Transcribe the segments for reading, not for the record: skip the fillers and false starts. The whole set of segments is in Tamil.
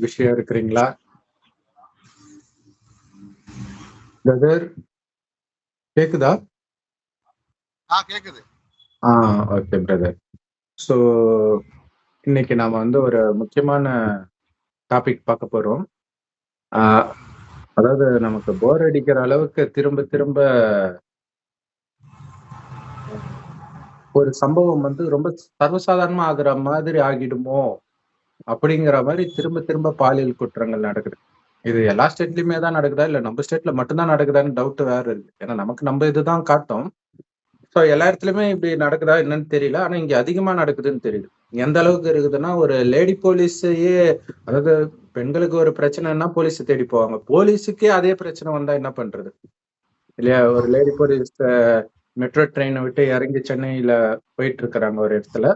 விஷயம் இருக்கிறீங்களா பிரதர்? கேக்குதா? கேக்குது. Okay brother. ஸோ இன்னைக்கு நாம வந்து ஒரு முக்கியமான டாபிக் பார்க்க போறோம். அதாவது நமக்கு போர் அடிக்கிற அளவுக்கு திரும்ப திரும்ப ஒரு சம்பவம் வந்து ரொம்ப சர்வசாதாரணமா ஆகுற மாதிரி ஆகிடுமோ அப்படிங்கிற மாதிரி திரும்ப திரும்ப பாலியல் குற்றங்கள் நடக்குது. இது எல்லா ஸ்டேட்லயுமே தான் நடக்குதா இல்ல நம்ம ஸ்டேட்ல மட்டும்தான் நடக்குதான்னு டவுட் வேற இருக்கு. ஏன்னா நமக்கு நம்ம இதுதான் காட்டும். ஸோ எல்லா இடத்துலயுமே இப்படி நடக்குதா என்னன்னு தெரியல. ஆனா இங்க அதிகமா நடக்குதுன்னு தெரியுது. எந்த அளவுக்கு இருக்குதுன்னா, ஒரு லேடி போலீஸையே, அதாவது பெண்களுக்கு ஒரு பிரச்சனைன்னா போலீஸ் தேடி போவாங்க. போலீஸுக்கே அதே பிரச்சனை வந்தா என்ன பண்றது இல்லையா? ஒரு லேடி போலீஸ் மெட்ரோ ட்ரெயினை விட்டு இறங்கி சென்னையில போயிட்டு இருக்கிறாங்க ஒரு இடத்துல.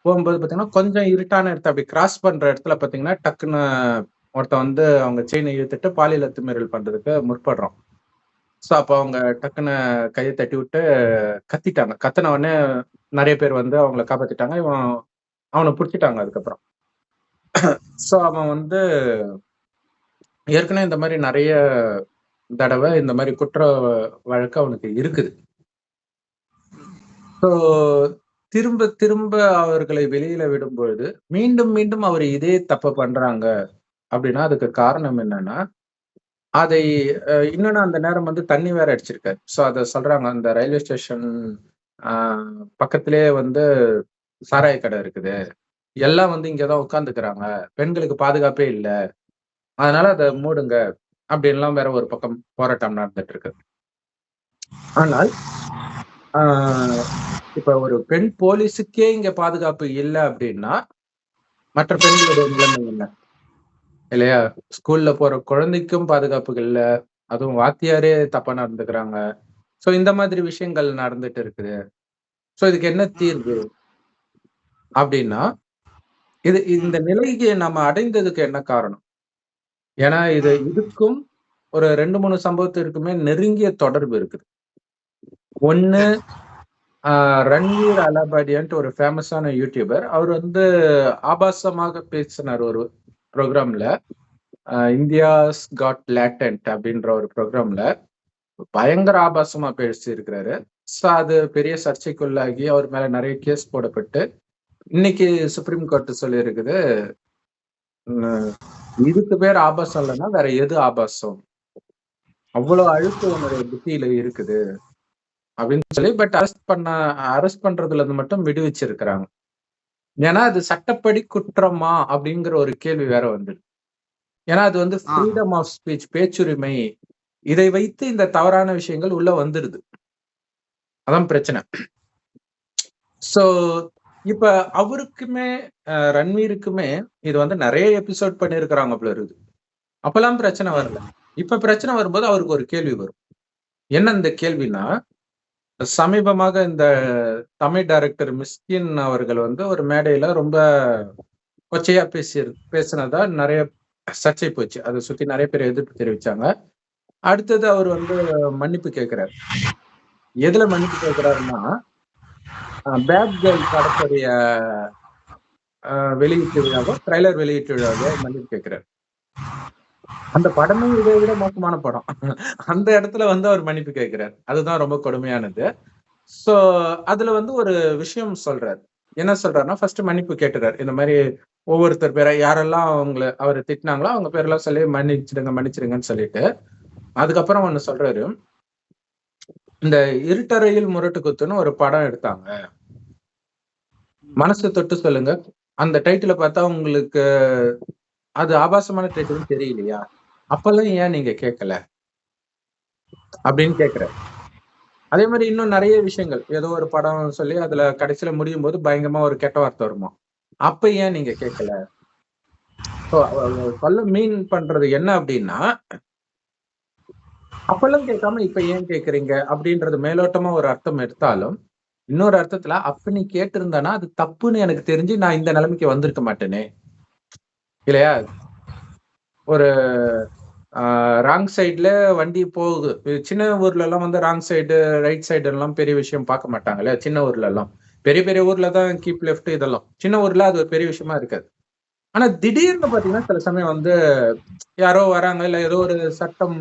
போகும்போது பாத்தீங்கன்னா கொஞ்சம் இருட்டான இடத்த அப்படி கிராஸ் பண்ற இடத்துல பாத்தீங்கன்னா டக்குன்னு ஒருத்தன் வந்து அவங்க செயினை இழுத்துட்டு பாலியல் அத்துமீறல் பண்றதுக்கு முற்படுறான். ஸோ அப்போ அவங்க டக்குன்னு கையை தட்டி விட்டு கத்திட்டாங்க. கத்தின உடனே நிறைய பேர் வந்து அவங்கள காப்பாத்திட்டாங்க. அவனை பிடிச்சிட்டாங்க அதுக்கப்புறம். ஸோ அவன் வந்து ஏற்கனவே இந்த மாதிரி நிறைய தடவை இந்த மாதிரி குற்ற வழக்கு அவனுக்கு இருக்குது. ஸோ திரும்ப திரும்ப அவர்களை வெளியில விடும் பொழுது மீண்டும் மீண்டும் அவர் இதே தப்ப பண்றாங்க அப்படின்னா அதுக்கு காரணம் என்னன்னா, அதை இன்னொன்னு அந்த நேரம் வந்து தண்ணி வேற அடிச்சிருக்காரு. ஸோ அதை சொல்றாங்க, அந்த ரயில்வே ஸ்டேஷன் பக்கத்திலேயே வந்து சாராய கடை இருக்குது, எல்லாம் வந்து இங்கதான் உட்கார்ந்துக்கிறாங்க, பெண்களுக்கு பாதுகாப்பே இல்ல, அதனால அதை மூடுங்க அப்படின்லாம் வேற ஒரு பக்கம் போராட்டம் நடந்துட்டு இருக்கு. ஆனால் இப்ப ஒரு பெண் போலீஸுக்கே இங்க பாதுகாப்பு இல்லை அப்படின்னா மற்ற பெண்களுடைய நிலைமை என்ன இல்லையா? ஸ்கூல்ல போற குழந்தைக்கும் பாதுகாப்பு இல்ல, அதுவும் வாத்தியாரே தப்பா நடந்துக்கிறாங்க. சோ இந்த மாதிரி விஷயங்கள் நடந்துட்டு இருக்குது. சோ இதுக்கு என்ன தீர்வு அப்படின்னா, இந்த நிலைக்கு நம்ம அடைந்ததுக்கு என்ன காரணம்? ஏன்னா இதுக்கும் ஒரு 2-3 சம்பவத்திற்குமே நெருங்கிய தொடர்பு இருக்குது. ஒண்ணு, ரன்வீர் அலாபாடியான்ட்டு ஒரு ஃபேமஸான யூடியூபர். அவர் வந்து ஆபாசமாக பேசினார் ஒரு ப்ரோக்ராம்ல. இந்தியாஸ் காட் லேட்டன்ட் அப்படின்ற ஒரு ப்ரோக்ராம்ல பயங்கர ஆபாசமா பேசி இருக்கிறாரு. ஸோ அது பெரிய சர்ச்சைக்குள்ளாகி அவர் மேல நிறைய கேஸ் போடப்பட்டு இன்னைக்கு சுப்ரீம் கோர்ட் சொல்லி இருக்குது, இதுக்கு பேர் ஆபாசம் இல்லைன்னா வேற எது ஆபாசம், அவ்வளவு அழுக்கு உன்னுடைய புத்தியில இருக்குது அப்படின்னு சொல்லி, பட் அரெஸ்ட் பண்றதுல இருந்து மட்டும் விடுவிச்சிருக்கிறாங்க. ஏன்னா அது சட்டப்படி குற்றமா அப்படிங்கிற ஒரு கேள்வி வேற வந்துடு. ஏன்னா அது வந்து ஃப்ரீடம் ஆஃப் ஸ்பீச், பேச்சுரிமை, இதை வைத்து இந்த தவறான விஷயங்கள் உள்ள வந்துடுது. அதான் பிரச்சனை. சோ இப்ப அவருக்குமே ரன்வீருக்குமே இது வந்து நிறைய எபிசோட் பண்ணிருக்கிறாங்க போல இருக்குது. அப்பெல்லாம் பிரச்சனை வரல. இப்ப பிரச்சனை வரும்போது அவருக்கு ஒரு கேள்வி வரும். என்ன இந்த கேள்வினா, சமீபமாக இந்த தமிழ் டைரக்டர் மிஸ்கின் அவர்கள் வந்து ஒரு மேடையில ரொம்ப கொச்சையா பேசினதா நிறைய சர்ச்சை போச்சு. அதை சுத்தி நிறைய பேர் எதிர்ப்பு தெரிவிச்சாங்க. அடுத்தது அவர் வந்து மன்னிப்பு கேட்கிறார். எதுல மன்னிப்பு கேட்கிறாருன்னா, பேட் கேர்ள் படத்துடைய வெளியீட்டு விழாவோ ட்ரைலர் வெளியீட்டு விழாவோ மன்னிப்பு கேட்கிறார். அந்த படமே இதை விட மோசமான படம். அந்த இடத்துல வந்து அவர் மன்னிப்பு கேட்கிறார். அதுதான் ரொம்ப கொடுமையானது. சோ அதுல வந்து ஒரு விஷயம் சொல்றாரு. என்ன சொல்றாருன்னா, ஃபர்ஸ்ட் மன்னிப்பு கேட்டுறாரு. இந்த மாதிரி ஒவ்வொருத்தர் பேரை யாரெல்லாம் அவரை திட்டினாங்களோ அவங்க பேரெல்லாம் சொல்லி மன்னிச்சிடுங்கன்னு சொல்லிட்டு, அதுக்கப்புறம் ஒண்ணு சொல்றாரு, இந்த இருட்டறையில் முரட்டு குத்துன்னு ஒரு படம் எடுத்தாங்க, மனசு தொட்டு சொல்லுங்க, அந்த டைட்டில பார்த்தா உங்களுக்கு அது ஆபாசமான டைட்டில் தெரியலையா? அப்பெல்லாம் ஏன் நீங்க கேட்கல அப்படின்னு கேட்கிறாரு. அதே மாதிரி இன்னும் நிறைய விஷயங்கள், ஏதோ ஒரு படம் சொல்லி அதுல கடைசியில முடியும் போது பயங்கரமா ஒரு கெட்ட வார்த்தை வருமா, அப்ப ஏன் நீங்க கேட்கல? சொல்ல மீன் பண்றது என்ன அப்படின்னா, அப்பெல்லாம் கேட்காம இப்ப ஏன் கேக்குறீங்க அப்படின்றது மேலோட்டமா ஒரு அர்த்தம் எடுத்தாலும், இன்னொரு அர்த்தத்துல அப்ப நீ கேட்டிருந்தானா அது தப்புன்னு எனக்கு தெரிஞ்சு நான் இந்த நிலைமைக்கு வந்திருக்க மாட்டேனே இல்லையா? ஒரு ராங் சைட்ல வண்டி போகுது. சின்ன ஊர்ல எல்லாம் வந்து ராங் சைடு ரைட் சைடு எல்லாம் பெரிய விஷயம் பார்க்க மாட்டாங்க இல்லையா? சின்ன ஊர்ல எல்லாம். பெரிய பெரிய ஊர்ல தான் கீப் லெஃப்ட் இதெல்லாம். சின்ன ஊர்ல அது ஒரு பெரிய விஷயமா இருக்காது. ஆனா திடீர்னு பாத்தீங்கன்னா சில சமயம் வந்து யாரோ வராங்க, இல்ல ஏதோ ஒரு சட்டம்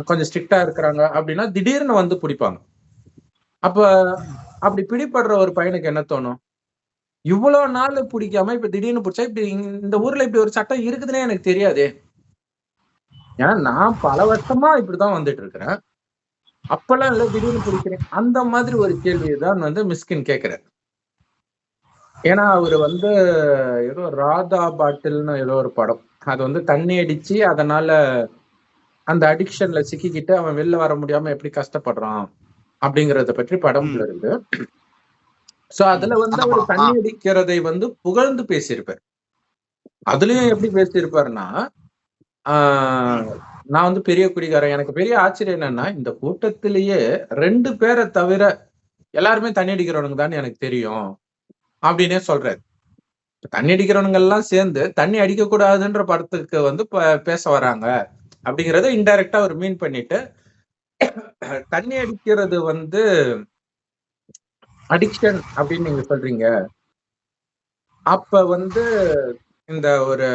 கொஞ்சம் ஸ்ட்ரிக்ட்டா இருக்கிறாங்க அப்படின்னா, திடீர்னு வந்து புடிப்பாங்க. அப்ப அப்படி பிடிபடுற ஒரு பையனுக்கு என்ன தோணும்? இவ்வளோ நாள் புடிக்காம இப்ப திடீர்னு புடிச்சா, இப்படி இந்த ஊர்ல இப்படி ஒரு சட்டம் இருக்குதுன்னே எனக்கு தெரியாதே! ஏன்னா நான் பல வருஷமா இப்படிதான் வந்துட்டு இருக்கிறேன். அப்பல்லாம் இல்ல திடீர்னு புடிக்கிறேன். அந்த மாதிரி ஒரு கேள்விய தான் வந்து மிஸ்கின் கேட்கிறார். ஏன்னா அவரு வந்து ஏதோ ராதா பாட்டில்ன்னு ஏதோ ஒரு படம். அது வந்து தண்ணி அடிச்சு அதனால அந்த அடிக்ஷன்ல சிக்கிக்கிட்டு அவன் வெளில வர முடியாம எப்படி கஷ்டப்படுறான் அப்படிங்கறத பற்றி படம்ல இருக்கு. சோ அதுல வந்து அவரு தண்ணி அடிக்கிறதை வந்து புகழ்ந்து பேசியிருப்பார். அதுலயும் எப்படி பேசியிருப்பாருன்னா, நான் வந்து பெரிய குடிகாரன். எனக்கு பெரிய ஆச்சரியம் என்னன்னா, இந்த கூட்டத்திலேயே 2 பேர தவிர எல்லாருமே தண்ணி அடிக்கிறவனுங்க தான்னு எனக்கு தெரியும். அப்படின்னே சொல்றாரு. தண்ணி அடிக்கிறவனுங்க எல்லாம் சேர்ந்து தண்ணி அடிக்கக் கூடாதுன்ற படத்துக்கு வந்து பேச வராங்க. அப்படிங்கறத இன்டைரக்டா அவர் மீன் பண்ணிட்டு, தண்ணி அடிக்கிறது வந்து அடிக்ஷன் அப்படின்னு நீங்க சொல்றீங்க. அப்ப வந்து இந்த ஒரு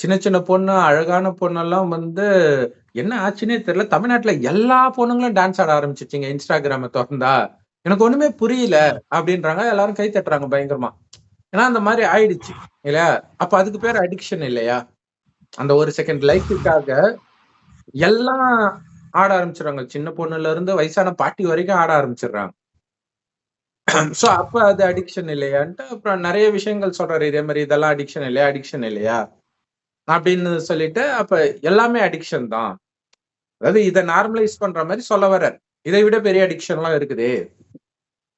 சின்ன சின்ன பொண்ணு, அழகான பொண்ணெல்லாம் வந்து என்ன ஆச்சுன்னே தெரியல. தமிழ்நாட்டுல எல்லா பொண்ணுங்களும் டான்ஸ் ஆட ஆரம்பிச்சுச்சுங்க Instagramம தொறந்தா. எனக்கு ஒண்ணுமே புரியல அப்படின்றாங்க. எல்லாரும் கை தட்டுறாங்க பயங்கரமா. ஏன்னா அந்த மாதிரி ஆயிடுச்சு இல்லையா? அப்ப அதுக்கு பேர் அடிக்ஷன் இல்லையா? அந்த ஒரு செகண்ட் லைக்குக்காக எல்லாம் ஆட ஆரம்பிச்சுடுறாங்க. சின்ன பொண்ணுல இருந்து வயசான பாட்டி வரைக்கும் ஆட ஆரம்பிச்சிடுறாங்க. சோ அப்ப அது அடிக்ஷன் இல்லையான்ட்டு அப்புறம் நிறைய விஷயங்கள் சொல்றாரு. இதே மாதிரி இதெல்லாம் அடிக்ஷன் இல்லையா? அடிக்ஷன் இல்லையா? அப்படின்னு சொல்லிட்டு அப்ப எல்லாமே அடிக்ஷன் தான். அதாவது இத நார்மலைஸ் பண்ற மாதிரி சொல்ல வர்றார். இதை விட பெரிய அடிக்ஷன்லாம் இருக்குதே.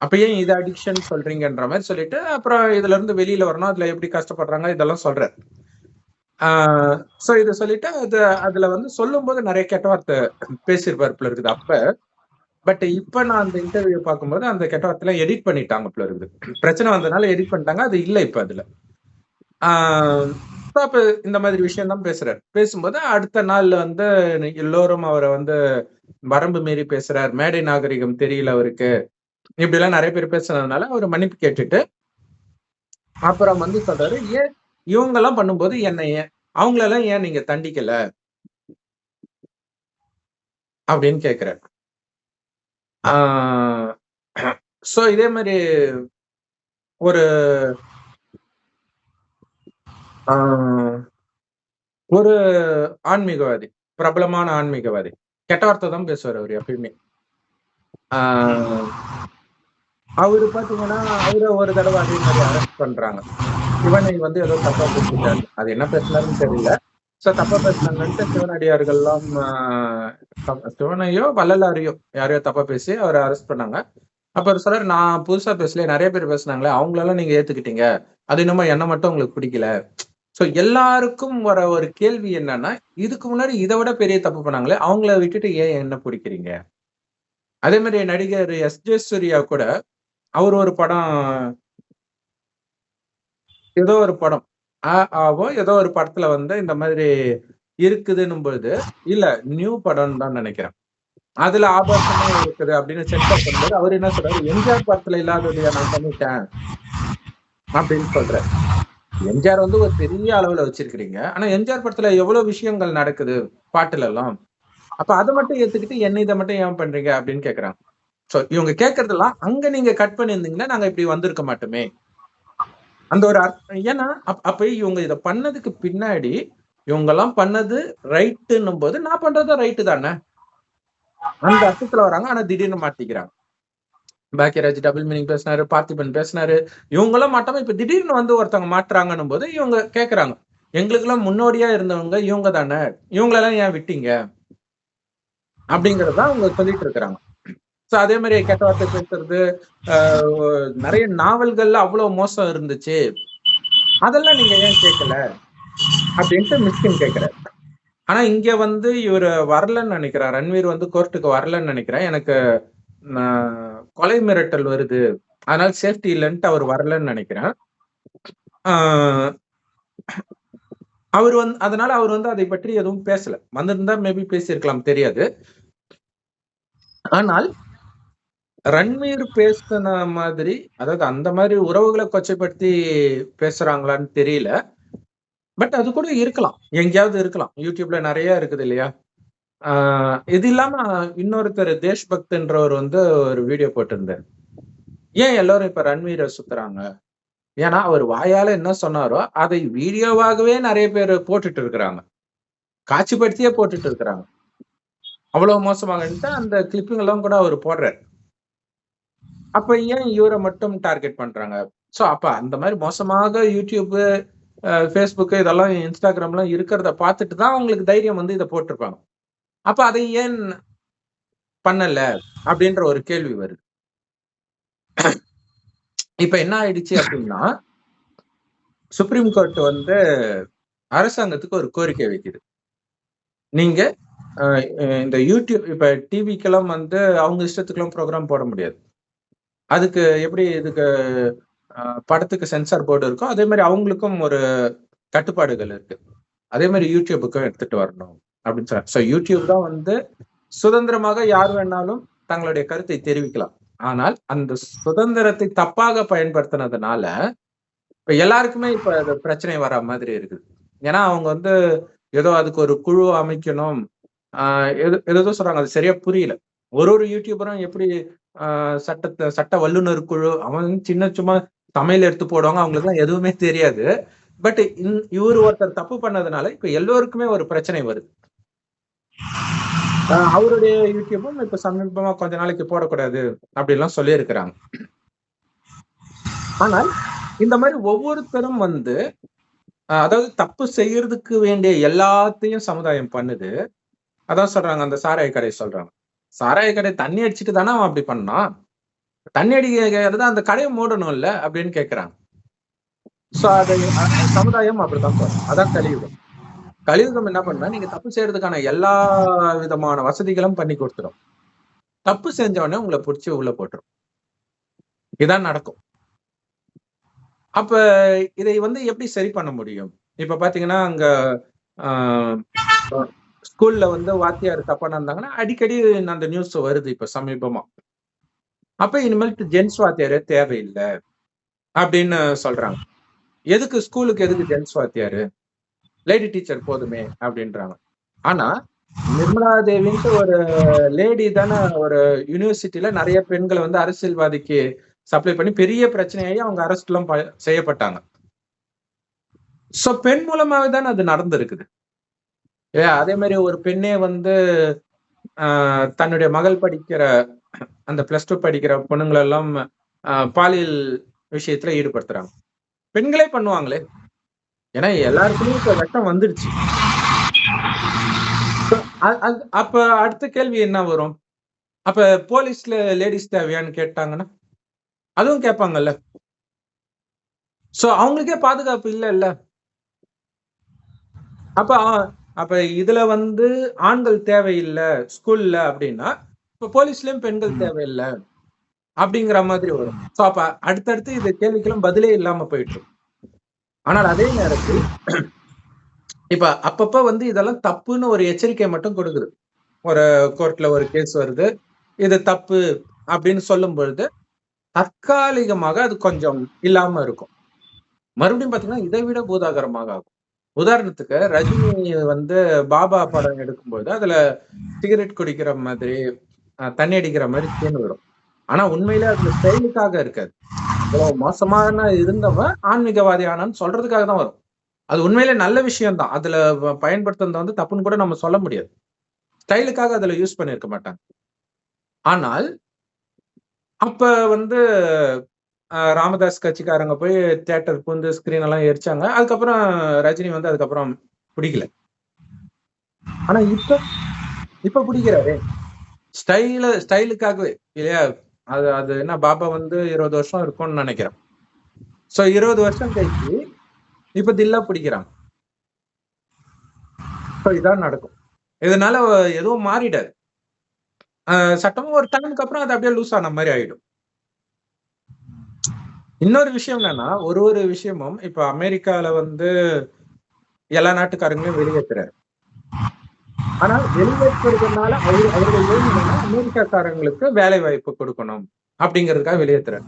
அப்ப ஏன் இது அடிக்ஷன் சொல்றீங்கன்ற மாதிரி சொல்லிட்டு அப்புறம் இதுல இருந்து வெளியில வரணும். அதுல எப்படி கஷ்டப்படுறாங்க இதெல்லாம் சொல்றார். சோ இத சொல்லிட்டு அதுல வந்து சொல்லும்போது நிறைய கெட்ட வார்த்தை பேசியிருப்பாரு போல இருக்குது அப்ப. பட் இப்ப நான் அந்த இன்டர்வியூ பார்க்கும்போது அந்த கெட்ட வார்த்தையில எடிட் பண்ணிட்டாங்க போல இருக்குது. பிரச்சனை வந்ததுனால எடிட் பண்ணிட்டாங்க. அது இல்ல இப்ப அதுல. அப்ப இந்த மாதிரி விஷயம் தான் பேசுறாரு. பேசும்போது அடுத்த நாள் வந்து எல்லோரும் அவரை வந்து வரம்பு மீறி பேசுறார். மேடை நாகரிகம் தெரியல அவருக்கு. இப்படி எல்லாம் நிறைய பேர் பேசுனதுனால அவர் மன்னிப்பு கேட்டுட்டு அப்புறம் வந்து சொல்றாரு, ஏன் இவங்க எல்லாம் பண்ணும்போது என்ன ஏன் அவங்களெல்லாம் ஏன் நீங்க தண்டிக்கல அப்படின்னு கேக்குறாரு. சோ இதே மாதிரி ஒரு ஒரு ஆன்மீகவாதி, பிரபலமான ஆன்மீகவாதி. கெட்ட வார்த்தை தான் பேசுவாரு அவரு எப்பயுமே. அவரு பாத்தீங்கன்னா, அவர ஒரு தடவை அதே மாதிரி அரெஸ்ட் பண்றாங்க. சிவனை வந்து ஏதோ தப்பா பேசிட்டாரு. அது என்ன பேசினாருன்னு தெரியல. சோ தப்பா பேசினாங்கன்ட்டு சிவனடியார்கள்லாம் சிவனையோ, வள்ளலாரையோ யாரையோ தப்பா பேசி அவர அரெஸ்ட் பண்ணாங்க. அப்ப அவரு சொல்றாரு, நான் புதுசா பேசல. நிறைய பேர் பேசுனாங்களே, அவங்களெல்லாம் நீங்க ஏத்துக்கிட்டீங்க. அது என்னமோ என்ன மட்டும் உங்களுக்கு பிடிக்கல. சோ எல்லாருக்கும் வர ஒரு கேள்வி என்னன்னா, இதுக்கு முன்னாடி இத விட பெரிய தப்பு பண்ணாங்களே, அவங்கள விட்டுட்டு ஏன் என்ன பிடிக்கிறீங்க? அதே மாரி நடிகர் எஸ்.ஜே. சூர்யா கூட அவரு ஒரு படம் ஏதோ ஒரு படம். ஆவோ ஏதோ ஒரு படத்துல வந்து இந்த மாதிரி இருக்குதுன்னும் பொழுது, இல்ல நியூ படம்னு தான் நெனைக்கிறேன். அதுல ஆபாசமா இருக்குது அப்படின்னு சென்சார் பண்ணும்போது, அவரு என்ன சொல்றாரு, எம்ஜிஆர் படத்துல இல்லாததையா நான் பண்ணிட்டேன் அப்படின்னு சொல்றாரு. எம்ஜிஆர் வந்து ஒரு பெரிய அளவுல வச்சிருக்கிறீங்க. ஆனா எம்ஜிஆர் படத்துல எவ்வளவு விஷயங்கள் நடக்குது பாட்டுல எல்லாம். அப்ப அத மட்டும் ஏத்துக்கிட்டு என்ன இத மட்டும் ஏன் பண்றீங்க அப்படின்னு கேட்கறாங்க. சோ இவங்க கேட்கறதெல்லாம் அங்க நீங்க கட் பண்ணியிருந்தீங்கன்னா நாங்க இப்படி வந்திருக்க மாட்டோமே. அந்த ஒரு ஏன்னா அப்ப இவங்க இத பண்ணதுக்கு பின்னாடி இவங்கெல்லாம் பண்ணது ரைட்டுன்னும் போது நான் பண்றது ரைட்டு தானே. அந்த அர்த்தத்துல வராங்க. ஆனா திடீர்னு மாத்திக்கிறாங்க. பாக்கியராஜ் டபுள் மீனிங் பேசினாரு, பார்த்திபன் பேசினாரு. இவங்கெல்லாம் மாட்டாம இப்ப திடீர்னு வந்து ஒருத்தவங்க மாட்டுறாங்கன்னும் போது இவங்க கேட்கறாங்க. எங்களுக்கெல்லாம் முன்னோடியா இருந்தவங்க இவங்க தானே. இவங்களெல்லாம் ஏன் விட்டீங்க? அப்படிங்கிறத அவங்க சொல்லிட்டு இருக்கிறாங்க. சோ அதே மாதிரி கெட்ட வார்த்தை பேசுறது, நிறைய நாவல்கள்ல அவ்வளவு மோசம் இருந்துச்சு. அதெல்லாம் நீங்க ஏன் கேட்கல? அப்படின்ட்டு மிஸ்கின் கேட்கிறாரு. ஆனா இங்க வந்து இவரு வரலன்னு நினைக்கிறேன். ரன்வீர் வந்து கோர்ட்டுக்கு வரலன்னு நினைக்கிறேன். எனக்கு கொலை மிரட்டல் வருது. அதனால சேஃப்டி இல்லன்ட்டு அவர் வரலன்னு நினைக்கிறேன். ஆ அவரு வந்து அதனால அவர் வந்து அதை பற்றி எதுவும் பேசல. வந்திருந்தா மேபி பேசியிருக்கலாம் தெரியாது. ஆனால் ரன்வீர் பேசுன மாதிரி, அதாவது அந்த மாதிரி உறவுகள கொச்சைப்படுத்தி பேசுறாங்களான்னு தெரியல. பட் அது கூட இருக்கலாம், எங்கேயாவது இருக்கலாம். யூடியூப்ல நிறைய இருக்குது இல்லையா? இது இல்லாம இன்னொருத்தர் தேஷ்பக்த்ன்றவர் வந்து ஒரு வீடியோ போட்டிருந்தார். ஏன் எல்லாரும் இப்ப ரன்வீரை சுத்துறாங்க? ஏன்னா அவர் வாயால என்ன சொன்னாரோ அதை வீடியோவாகவே நிறைய பேர் போட்டுட்டு இருக்கிறாங்க, காட்சிப்படுத்தியே போட்டுட்டு இருக்கிறாங்க. அவ்வளவு மோசமாக அந்த கிளிப்பிங் எல்லாம் கூட அவர் போடுறாரு. அப்ப ஏன் இவரை மட்டும் டார்கெட் பண்றாங்க? சோ அப்ப அந்த மாதிரி மோசமாக யூடியூப், ஃபேஸ்புக் இதெல்லாம் இன்ஸ்டாகிராம்லாம் இருக்கிறத பார்த்துட்டு தான் அவங்களுக்கு தைரியம் வந்து இதை போட்டிருப்பாங்க. அப்ப அதை ஏன் பண்ணல அப்படின்ற ஒரு கேள்வி வருது. இப்ப என்ன ஆயிடுச்சு அப்படின்னா, சுப்ரீம் கோர்ட் வந்து அரசாங்கத்துக்கு ஒரு கோரிக்கை வைக்குது. நீங்க இந்த யூடியூப் இப்ப டிவிக்கெல்லாம் வந்து அவங்க இஷ்டத்துக்கெல்லாம் ப்ரோக்ராம் போட முடியாது. அதுக்கு எப்படி இதுக்கு படத்துக்கு சென்சார் போர்டு இருக்கோ அதே மாதிரி அவங்களுக்கும் ஒரு கட்டுப்பாடுகள் இருக்கு. அதே மாதிரி யூடியூபுக்கும் எடுத்துட்டு வரணும் அப்படின்னு சொல்றாங்க. ஸோ யூடியூப் தான் வந்து சுதந்திரமாக யார் வேணாலும் தங்களுடைய கருத்தை தெரிவிக்கலாம். ஆனால் அந்த சுதந்திரத்தை தப்பாக பயன்படுத்தினதுனால இப்ப எல்லாருக்குமே இப்ப அது பிரச்சனை வர மாதிரி இருக்குது. ஏன்னா அவங்க வந்து ஏதோ அதுக்கு ஒரு குழு அமைக்கணும், ஏதோ சொல்றாங்க, அது சரியா புரியல. ஒரு யூடியூபரும் எப்படி சட்ட வல்லுநர் குழு, அவங்க சின்ன சும்மா சமையல் எடுத்து போடுவாங்க, அவங்களுக்கு எல்லாம் எதுவுமே தெரியாது. பட் இவரு ஒருத்தர் தப்பு பண்ணதுனால இப்ப எல்லோருக்குமே ஒரு பிரச்சனை வருது. அவருடைய யூடியூபும் இப்ப சமீபமா கொஞ்ச நாளைக்கு போடக்கூடாது அப்படின்லாம் சொல்லி இருக்கிறாங்க. ஆனால் இந்த மாதிரி ஒவ்வொருத்தரும் வந்து அதாவது தப்பு செய்யறதுக்கு வேண்டிய எல்லாத்தையும் சமுதாயம் பண்ணுது. அதான் சொல்றாங்க, அந்த சாராய கடை சொல்றாங்க, சாராய கடை தண்ணி அடிச்சுட்டு தானே அவன் அப்படி பண்ணான், தண்ணி அடிக்கிறது அந்த கடையை மூடணும் இல்ல அப்படின்னு கேட்கிறாங்க. சோ அதை சமுதாயம் அப்படித்தான் போறோம். அதான் கலியுகம். கலியுகம் என்ன பண்ணா, நீங்க தப்பு செய்யறதுக்கான எல்லா விதமான வசதிகளும் பண்ணி கொடுத்துரும். தப்பு செஞ்ச உடனே உங்களை பிடிச்சி உள்ள போட்டுரும். இதான் நடக்கும். அப்ப இதை வந்து எப்படி சரி பண்ண முடியும்? இப்ப பாத்தீங்கன்னா அங்க ஸ்கூல்ல வந்து வாத்தியார் தப்பா நடந்தாங்கன்னா அடிக்கடி அந்த நியூஸ் வருது இப்ப சமீபமா. அப்ப இனிமேல் ஜென்ஸ் வாத்தியாரே தேவையில்லை அப்படின்னு சொல்றாங்க. எதுக்கு ஸ்கூலுக்கு எதுக்கு ஜென்ஸ் வாத்தியாரு, லேடி டீச்சர் போதுமே அப்படின்றாங்க. ஆனா நிர்மலா தேவின்ட்டு ஒரு லேடி தானே ஒரு யூனிவர்சிட்டியில நிறைய பெண்களை வந்து அரசியல்வாதிக்கு சப்ளை பண்ணி பெரிய பிரச்சனையாகி அவங்க அரெஸ்ட் எல்லாம் செய்யப்பட்டாங்க. சோ பெண் மூலமாவே தானே அது நடந்திருக்குது. அதே மாதிரி ஒரு பெண்ணே வந்து தன்னுடைய மகள் படிக்கிற அந்த +2 படிக்கிற பொண்ணுங்களை எல்லாம் பாலியல் விஷயத்துல ஈடுபடுத்துறாங்க. பெண்களே பண்ணுவாங்களே, ஏன்னா எல்லாருக்குமே இப்ப வெட்டம் வந்துடுச்சு. அப்ப அடுத்த கேள்வி என்ன வரும்? அப்ப போலீஸ்ல லேடிஸ் தேவையான்னு கேட்டாங்கன்னா அதுவும் கேட்பாங்கல்ல. சோ அவங்களுக்கே பாதுகாப்பு இல்ல. அப்ப இதுல வந்து ஆண்கள் தேவையில்லை ஸ்கூல்ல அப்படின்னா இப்ப போலீஸ்லயும் பெண்கள் தேவையில்லை அப்படிங்கிற மாதிரி வரும். சோ அப்ப அடுத்தடுத்து இது கேள்விக்கெல்லாம் பதிலே இல்லாம போயிட்டு. ஆனால் அதே நேரத்தில் இப்ப அப்பப்ப வந்து இதெல்லாம் தப்புன்னு ஒரு எச்சரிக்கை மட்டும் கொடுக்குது. ஒரு கோர்ட்ல ஒரு கேஸ் வருது, இது தப்பு அப்படின்னு சொல்லும் பொழுது தற்காலிகமாக அது கொஞ்சம் இல்லாம இருக்கும். மறுபடியும் பாத்தீங்கன்னா இதை விட பூதாகரமாக ஆகும். உதாரணத்துக்கு ரஜினி வந்து பாபா படம் எடுக்கும்போது அதுல சிகரெட் குடிக்கிற மாதிரி தண்ணி அடிக்கிற மாதிரி சீன் வரும். ஆனா உண்மையிலே அதுல ஸ்டைலுக்காக இருக்காது. இவ்வளவு மோசமான இருந்தவன் ஆன்மீகவாதி ஆனான்னு சொல்றதுக்காக தான் வரும். அது உண்மையிலே நல்ல விஷயம் தான். அதுல பயன்படுத்துறது வந்து தப்புன்னு கூட நம்ம சொல்ல முடியாது. ஸ்டைலுக்காக அதுல யூஸ் பண்ணிருக்க மாட்டாங்க. ஆனால் அப்ப வந்து ராமதாஸ் கட்சிக்காரங்க போய் தியேட்டர் பூந்து ஸ்கிரீன் எல்லாம் எரிச்சாங்க. அதுக்கப்புறம் ரஜினி வந்து அதுக்கப்புறம் பிடிக்கல. ஆனா இப்ப பிடிக்கிறாரு ஸ்டைலுக்காகவே இல்லையா? அது என்ன, பாபா வந்து 20 வருஷம் இருக்கும்னு நினைக்கிறேன். சோ 20 வருஷம் கழிச்சு இப்ப தில்லா பிடிக்கிறாங்க. இதான் நடக்கும். இதனால எதுவும் மாறிடாது. சட்டமும் ஒரு டைமுக்கு அப்புறம் அது அப்படியே லூஸ் ஆன மாதிரி ஆயிடும். இன்னொரு விஷயம் என்னன்னா, ஒரு விஷயமும் இப்ப அமெரிக்கால வந்து எல்லா நாட்டுக்காரங்களையும் வெளியேற்றுறாரு. ஆனால் வெளியேற்றுறதுனால அவர்கள் அமெரிக்காக்காரங்களுக்கு வேலை வாய்ப்பு கொடுக்கணும் அப்படிங்கிறதுக்காக வெளியேற்றுறாரு.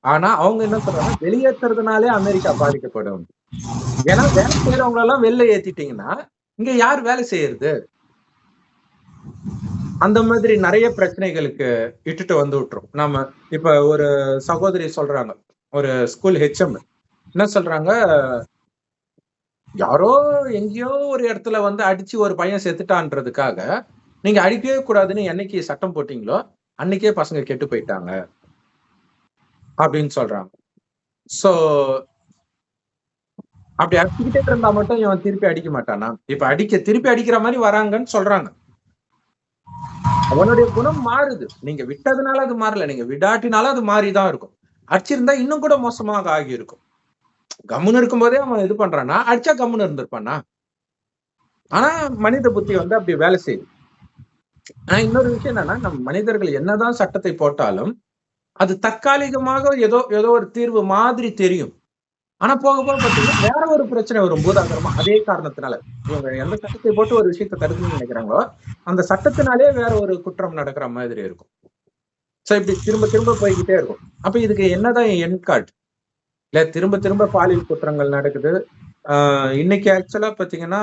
ஆனா அவங்க என்ன சொல்றாங்க, வெளியேற்றுறதுனாலே அமெரிக்கா பாதிக்கப்படும். ஏன்னா வேலை செய்யறவங்க எல்லாம் வெளில ஏத்திட்டீங்கன்னா இங்க யார் வேலை செய்யறது? அந்த மாதிரி நிறைய பிரச்சனைகளுக்கு இட்டுட்டு வந்து விட்டுரும். நாம இப்ப ஒரு சகோதரி சொல்றாங்க, ஒரு ஸ்கூல் ஹெச்எம் என்ன சொல்றாங்க, யாரோ எங்கேயோ ஒரு இடத்துல வந்து அடிச்சு ஒரு பையன் செத்துட்டான்றதுக்காக நீங்க அடிக்கவே கூடாதுன்னு என்னைக்கு சட்டம் போட்டீங்களோ அன்னைக்கே பசங்க கெட்டு போயிட்டாங்க அப்படின்னு சொல்றாங்க. சோ அப்படி அடிச்சுக்கிட்டே இருந்தா மட்டும் இவன் திருப்பி அடிக்க மாட்டானா? இப்ப திருப்பி அடிக்கிற மாதிரி வராங்கன்னு சொல்றாங்க. அவனுடைய குணம் மாறுது. நீங்க விட்டதுனால அது மாறல. நீங்க விடாட்டினாலும் அது மாறிதான் இருக்கும். அடிச்சிருந்தா இன்னும் கூட மோசமாக ஆகி இருக்கும். கம்முன்னு இருக்கும்போதே அவன் இது பண்றான்னா அடிச்சா கம்முன்னு இருந்திருப்பானா? ஆனா மனித புத்தி வந்து அப்படி வேலை செய்யுது. ஆனா இன்னொரு விஷயம் என்னன்னா, நம்ம மனிதர்கள் என்னதான் சட்டத்தை போட்டாலும் அது தற்காலிகமாக ஏதோ ஏதோ ஒரு தீர்வு மாதிரி தெரியும். ஆனா போக போக பாத்தீங்கன்னா வேற ஒரு பிரச்சனை வரும் பூதாகரமா. அதே காரணத்தினால இவங்க எந்த சட்டத்தை போட்டு ஒரு விஷயத்தை தடுக்கணும்னு நினைக்கிறாங்களோ அந்த சட்டத்தினாலே வேற ஒரு குற்றம் நடக்கிற மாதிரி இருக்கும். சோ இப்படி திரும்ப திரும்ப போய்கிட்டே இருக்கும். அப்ப இதுக்கு என்னதான் என் கார்டு? இல்ல திரும்ப திரும்ப பாலியல் குற்றங்கள் நடக்குது. இன்னைக்கு ஆக்சுவலா பாத்தீங்கன்னா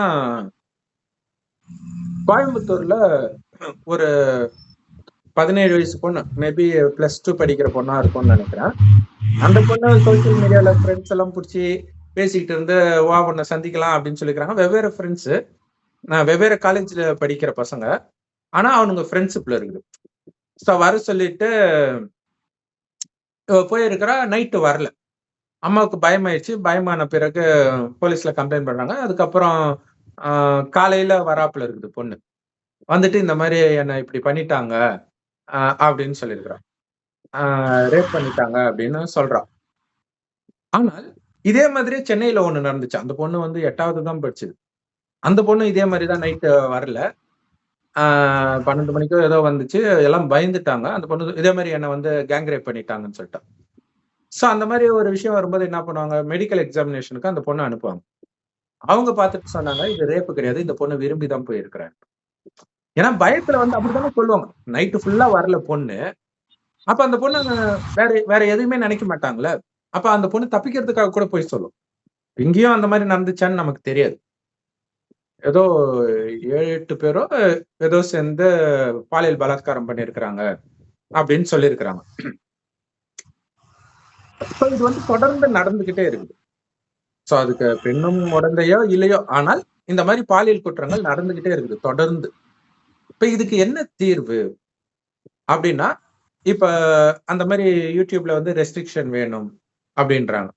கோயம்புத்தூர்ல ஒரு 17 வயசு பொண்ணு, மேபி +2 படிக்கிற பொண்ணா இருக்கும்னு நினைக்கிறேன். அந்த பொண்ணு சோசியல் மீடியால ஃப்ரெண்ட்ஸ் எல்லாம் புடிச்சு பேசிக்கிட்டு இருந்து வா உன்னை சந்திக்கலாம் அப்படின்னு சொல்லிக்கிறாங்க. வெவ்வேறு ஃப்ரெண்ட்ஸ், வெவ்வேறு காலேஜ்ல படிக்கிற பசங்க. ஆனா அவனுங்க ஃப்ரெண்ட்ஷிப்ல இருக்குது. சோ வர சொல்லிட்டு போயிருக்கிறா. நைட்டு வரல. அம்மாவுக்கு பயமாயிடுச்சு. பயமான பிறகு போலீஸ்ல கம்ப்ளைண்ட் பண்றாங்க. அதுக்கப்புறம் காலையில வராப்புல இருக்குது பொண்ணு. வந்துட்டு இந்த மாதிரி என்ன இப்படி பண்ணிட்டாங்க அப்படின்னு சொல்லியிருக்கிறான். ரேப் பண்ணிட்டாங்க அப்படின்னு சொல்றான். ஆனால் இதே மாதிரி சென்னையில ஒண்ணு நடந்துச்சு. அந்த பொண்ணு வந்து 8வது தான் படிச்சது. அந்த பொண்ணு இதே மாதிரிதான் நைட்டு வரல. 12 மணிக்கோ ஏதோ வந்துச்சு. எல்லாம் பயந்துட்டாங்க. அந்த பொண்ணு இதே மாதிரி என்ன வந்து கேங் ரேப் பண்ணிட்டாங்கன்னு சொல்லிட்டான். சோ அந்த மாதிரி ஒரு விஷயம் வரும்போது என்ன பண்ணுவாங்க, மெடிக்கல் எக்ஸாமினேஷனுக்கு அந்த பொண்ணை அனுப்புவாங்க. அவங்க பார்த்துட்டு சொன்னாங்க, இது ரேப் கிடையாது. இந்த பொண்ணு விரும்பி தான் போயிருக்கிறேன். ஏன்னா பயத்துல வந்து அப்படித்தானே சொல்லுவாங்க. நைட்டு ஃபுல்லா வரல பொண்ணு. அப்ப அந்த பொண்ணு வேற வேற எதுவுமே நினைக்க மாட்டாங்கல்ல. அப்ப அந்த பொண்ணு தப்பிக்கிறதுக்காக கூட போய் சொல்லும். இங்கேயும் அந்த மாதிரி நடந்துச்சான்னு நமக்கு தெரியாது. ஏதோ 7, 8 பேரோ ஏதோ சேர்ந்து பாலியல் பலாத்காரம் பண்ணியிருக்கிறாங்க அப்படின்னு சொல்லியிருக்கிறாங்க. இது வந்து தொடர்ந்து நடந்துகிட்டே இருக்குது. சோ அதுக்கு பெண்ணும் உடந்தையோ இல்லையோ, ஆனால் இந்த மாதிரி பாலியல் குற்றங்கள் நடந்துகிட்டே இருக்குது தொடர்ந்து. இப்ப இதுக்கு என்ன தீர்வு அப்படின்னா, இப்ப அந்த மாதிரி யூடியூப்ல வந்து ரெஸ்ட்ரிக்ஷன் வேணும் அப்படின்றாங்க.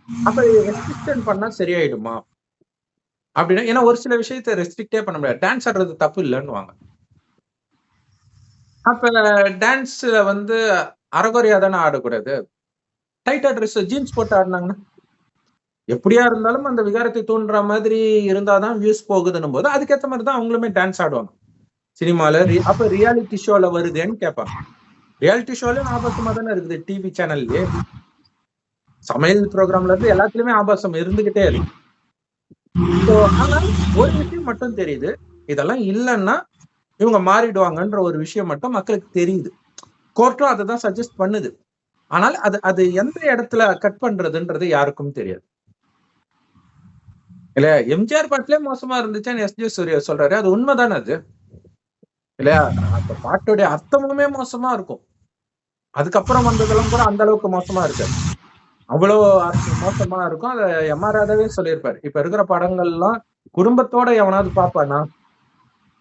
அப்ப ரெஸ்ட்ரிக்ஷன் பண்ணா சரியாயிடுமா அப்படின்னா, ஏன்னா ஒரு சில விஷயத்த ரெஸ்ட்ரிக்டே பண்ண முடியாது. டான்ஸ் ஆடுறது தப்பு இல்லைன்னுவாங்க. அப்ப டான்ஸ்ல வந்து அரைகுறையா தானே ஆடக்கூடாது. டைட்டா ட்ரெஸ் ஜீன்ஸ் போட்டு ஆடினாங்கன்னா எப்படியா இருந்தாலும் அந்த விகாரத்தை தூண்டுற மாதிரி இருந்தாதான் வியூஸ் போகுதுன்னும் போது அதுக்கேற்ற மாதிரி தான் அவங்களுமே டான்ஸ் ஆடுவாங்க. சினிமால அப்ப ரியாலிட்டி ஷோல வருதுன்னு கேட்பாங்க. ரியாலிட்டி ஷோலயும் ஆபாசமா தானே இருக்குது. டிவி சேனல்லயே சமையல் ப்ரோக்ராம்ல இருந்து எல்லாத்துலயுமே ஆபாசம் இருந்துகிட்டே இருக்கு. ஆனால் ஒரு விஷயம் மட்டும் தெரியுது, இதெல்லாம் இல்லைன்னா இவங்க மாறிடுவாங்கன்ற ஒரு விஷயம் மட்டும் மக்களுக்கு தெரியுது. கோர்ட்டும் அதை தான் சஜஸ்ட் பண்ணுது. ஆனால் அது அது எந்த இடத்துல கட் பண்றதுன்றது யாருக்கும் தெரியாது. இல்ல எம்ஜிஆர் பாட்டுலயே மோசமா இருந்துச்சுன்னு எஸ்.ஜே. சூர்யா சொல்றாரு. அது உண்மைதானே அது? இல்லையா? அந்த பாட்டுடைய அர்த்தமுமே மோசமா இருக்கும். அதுக்கப்புறம் வந்ததெல்லாம் கூட அந்த அளவுக்கு மோசமா இருக்காது. அவ்வளவு மோசமா இருக்கும். அத எம்.ஆர். ராதாவே சொல்லியிருப்பாரு. இப்ப இருக்கிற படங்கள்லாம் குடும்பத்தோட எவனாவது பாப்பானா?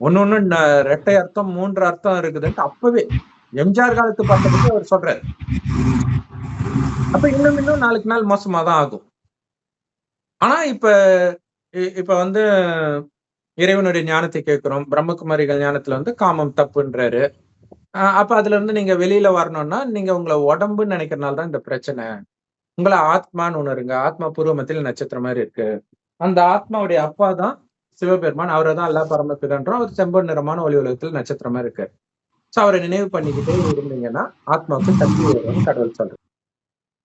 ஒண்ணு ரெட்டை அர்த்தம், 3 அர்த்தம் இருக்குதுன்ட்டு அப்பவே எம்ஜிஆர் காலத்து படத்தை பத்தி அவர் சொல்றாரு. அப்ப இன்னும் நாளுக்கு நாள் மோசமாதான் ஆகும். ஆனா இப்ப வந்து இறைவனுடைய ஞானத்தை கேட்கிறோம். பிரம்மகுமாரிகள் ஞானத்துல வந்து காமம் தப்புன்றாரு. அப்ப அதுல இருந்து நீங்க வெளியில வரணும்னா, நீங்க உங்கள உடம்புன்னு நினைக்கிறனால தான் இந்த பிரச்சனை. உங்கள ஆத்மான்னு உணருங்க. ஆத்மா பூர்வ மத்தியில நட்சத்திரம் மாதிரி இருக்கு. அந்த ஆத்மாவுடைய அப்பா தான் சிவபெருமான். அவரை தான் அல்லா பரமபிதான்றோம். அவர் செம்பொன் நிறமான ஒளி உலகத்தில் நட்சத்திரமா இருக்காரு. சோ அவரை நினைவு பண்ணிக்கிட்டே இருந்தீங்கன்னா ஆத்மாவுக்கு சக்தி வரும்னு கடவுள் சொல்றாரு.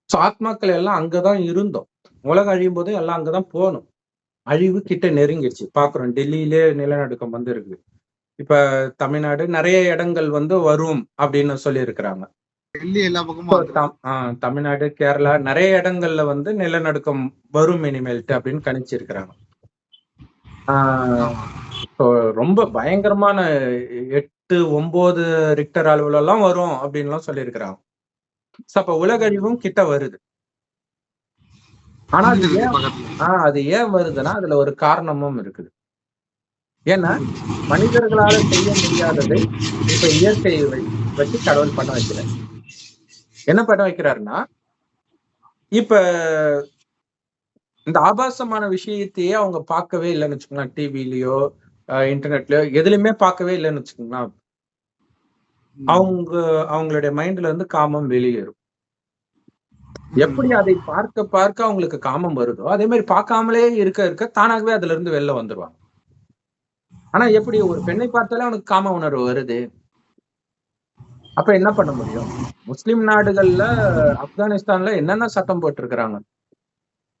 சோ ஆத்மாக்கள் எல்லாம் அங்கதான் இருந்தோம். உலகம் அழியும் போது எல்லாம் அங்கதான் போகணும். அழிவு கிட்ட நெருங்கிடுச்சு. பாக்குறோம் டெல்லியிலே நிலநடுக்கம் வந்து இருக்கு. இப்ப தமிழ்நாடு நிறைய இடங்கள் வந்து வரும் அப்படின்னு சொல்லி இருக்கிறாங்க. டெல்லி எல்லா பக்கமும் தமிழ்நாடு, கேரளா நிறைய இடங்கள்ல வந்து நிலநடுக்கம் வரும் இனிமேல்ட்டு அப்படின்னு கணிச்சிருக்கிறாங்க. இப்போ ரொம்ப பயங்கரமான 8, 9 ரிக்டர் அளவுல எல்லாம் வரும் அப்படின்லாம் சொல்லியிருக்கிறாங்க. அப்ப உலகழிவும் கிட்ட வருது. ஆனா அது ஏன் வருதுன்னா அதுல ஒரு காரணமும் இருக்குது. ஏன்னா மனிதர்களால செய்ய முடியாததை இப்ப இயற்கையை வச்சு கடவுள் பண்ண வைக்கிறார். என்ன பண்ண வைக்கிறாருன்னா, இப்ப இந்த ஆபாசமான விஷயத்தையே அவங்க பார்க்கவே இல்லைன்னு வச்சுக்கோங்களேன். டிவிலயோ இன்டர்நெட்லயோ எதுலையுமே பார்க்கவே இல்லைன்னு வச்சுக்கோங்களேன். அவங்களுடைய மைண்ட்ல இருந்து காமம் வெளியேறும். எப்படி அதை பார்க்க பார்க்க அவங்களுக்கு காமம் வருதோ அதே மாதிரி பார்க்காமலே இருக்க தானாகவே அதுல இருந்து வெளில வந்துருவாங்க. ஆனா எப்படி ஒரு பெண்ணை பார்த்தாலே அவனுக்கு காம உணர்வு வருது, அப்ப என்ன பண்ண முடியும்? முஸ்லிம் நாடுகள்ல, ஆப்கானிஸ்தான்ல என்னென்ன சட்டம் போட்டு இருக்கிறாங்க.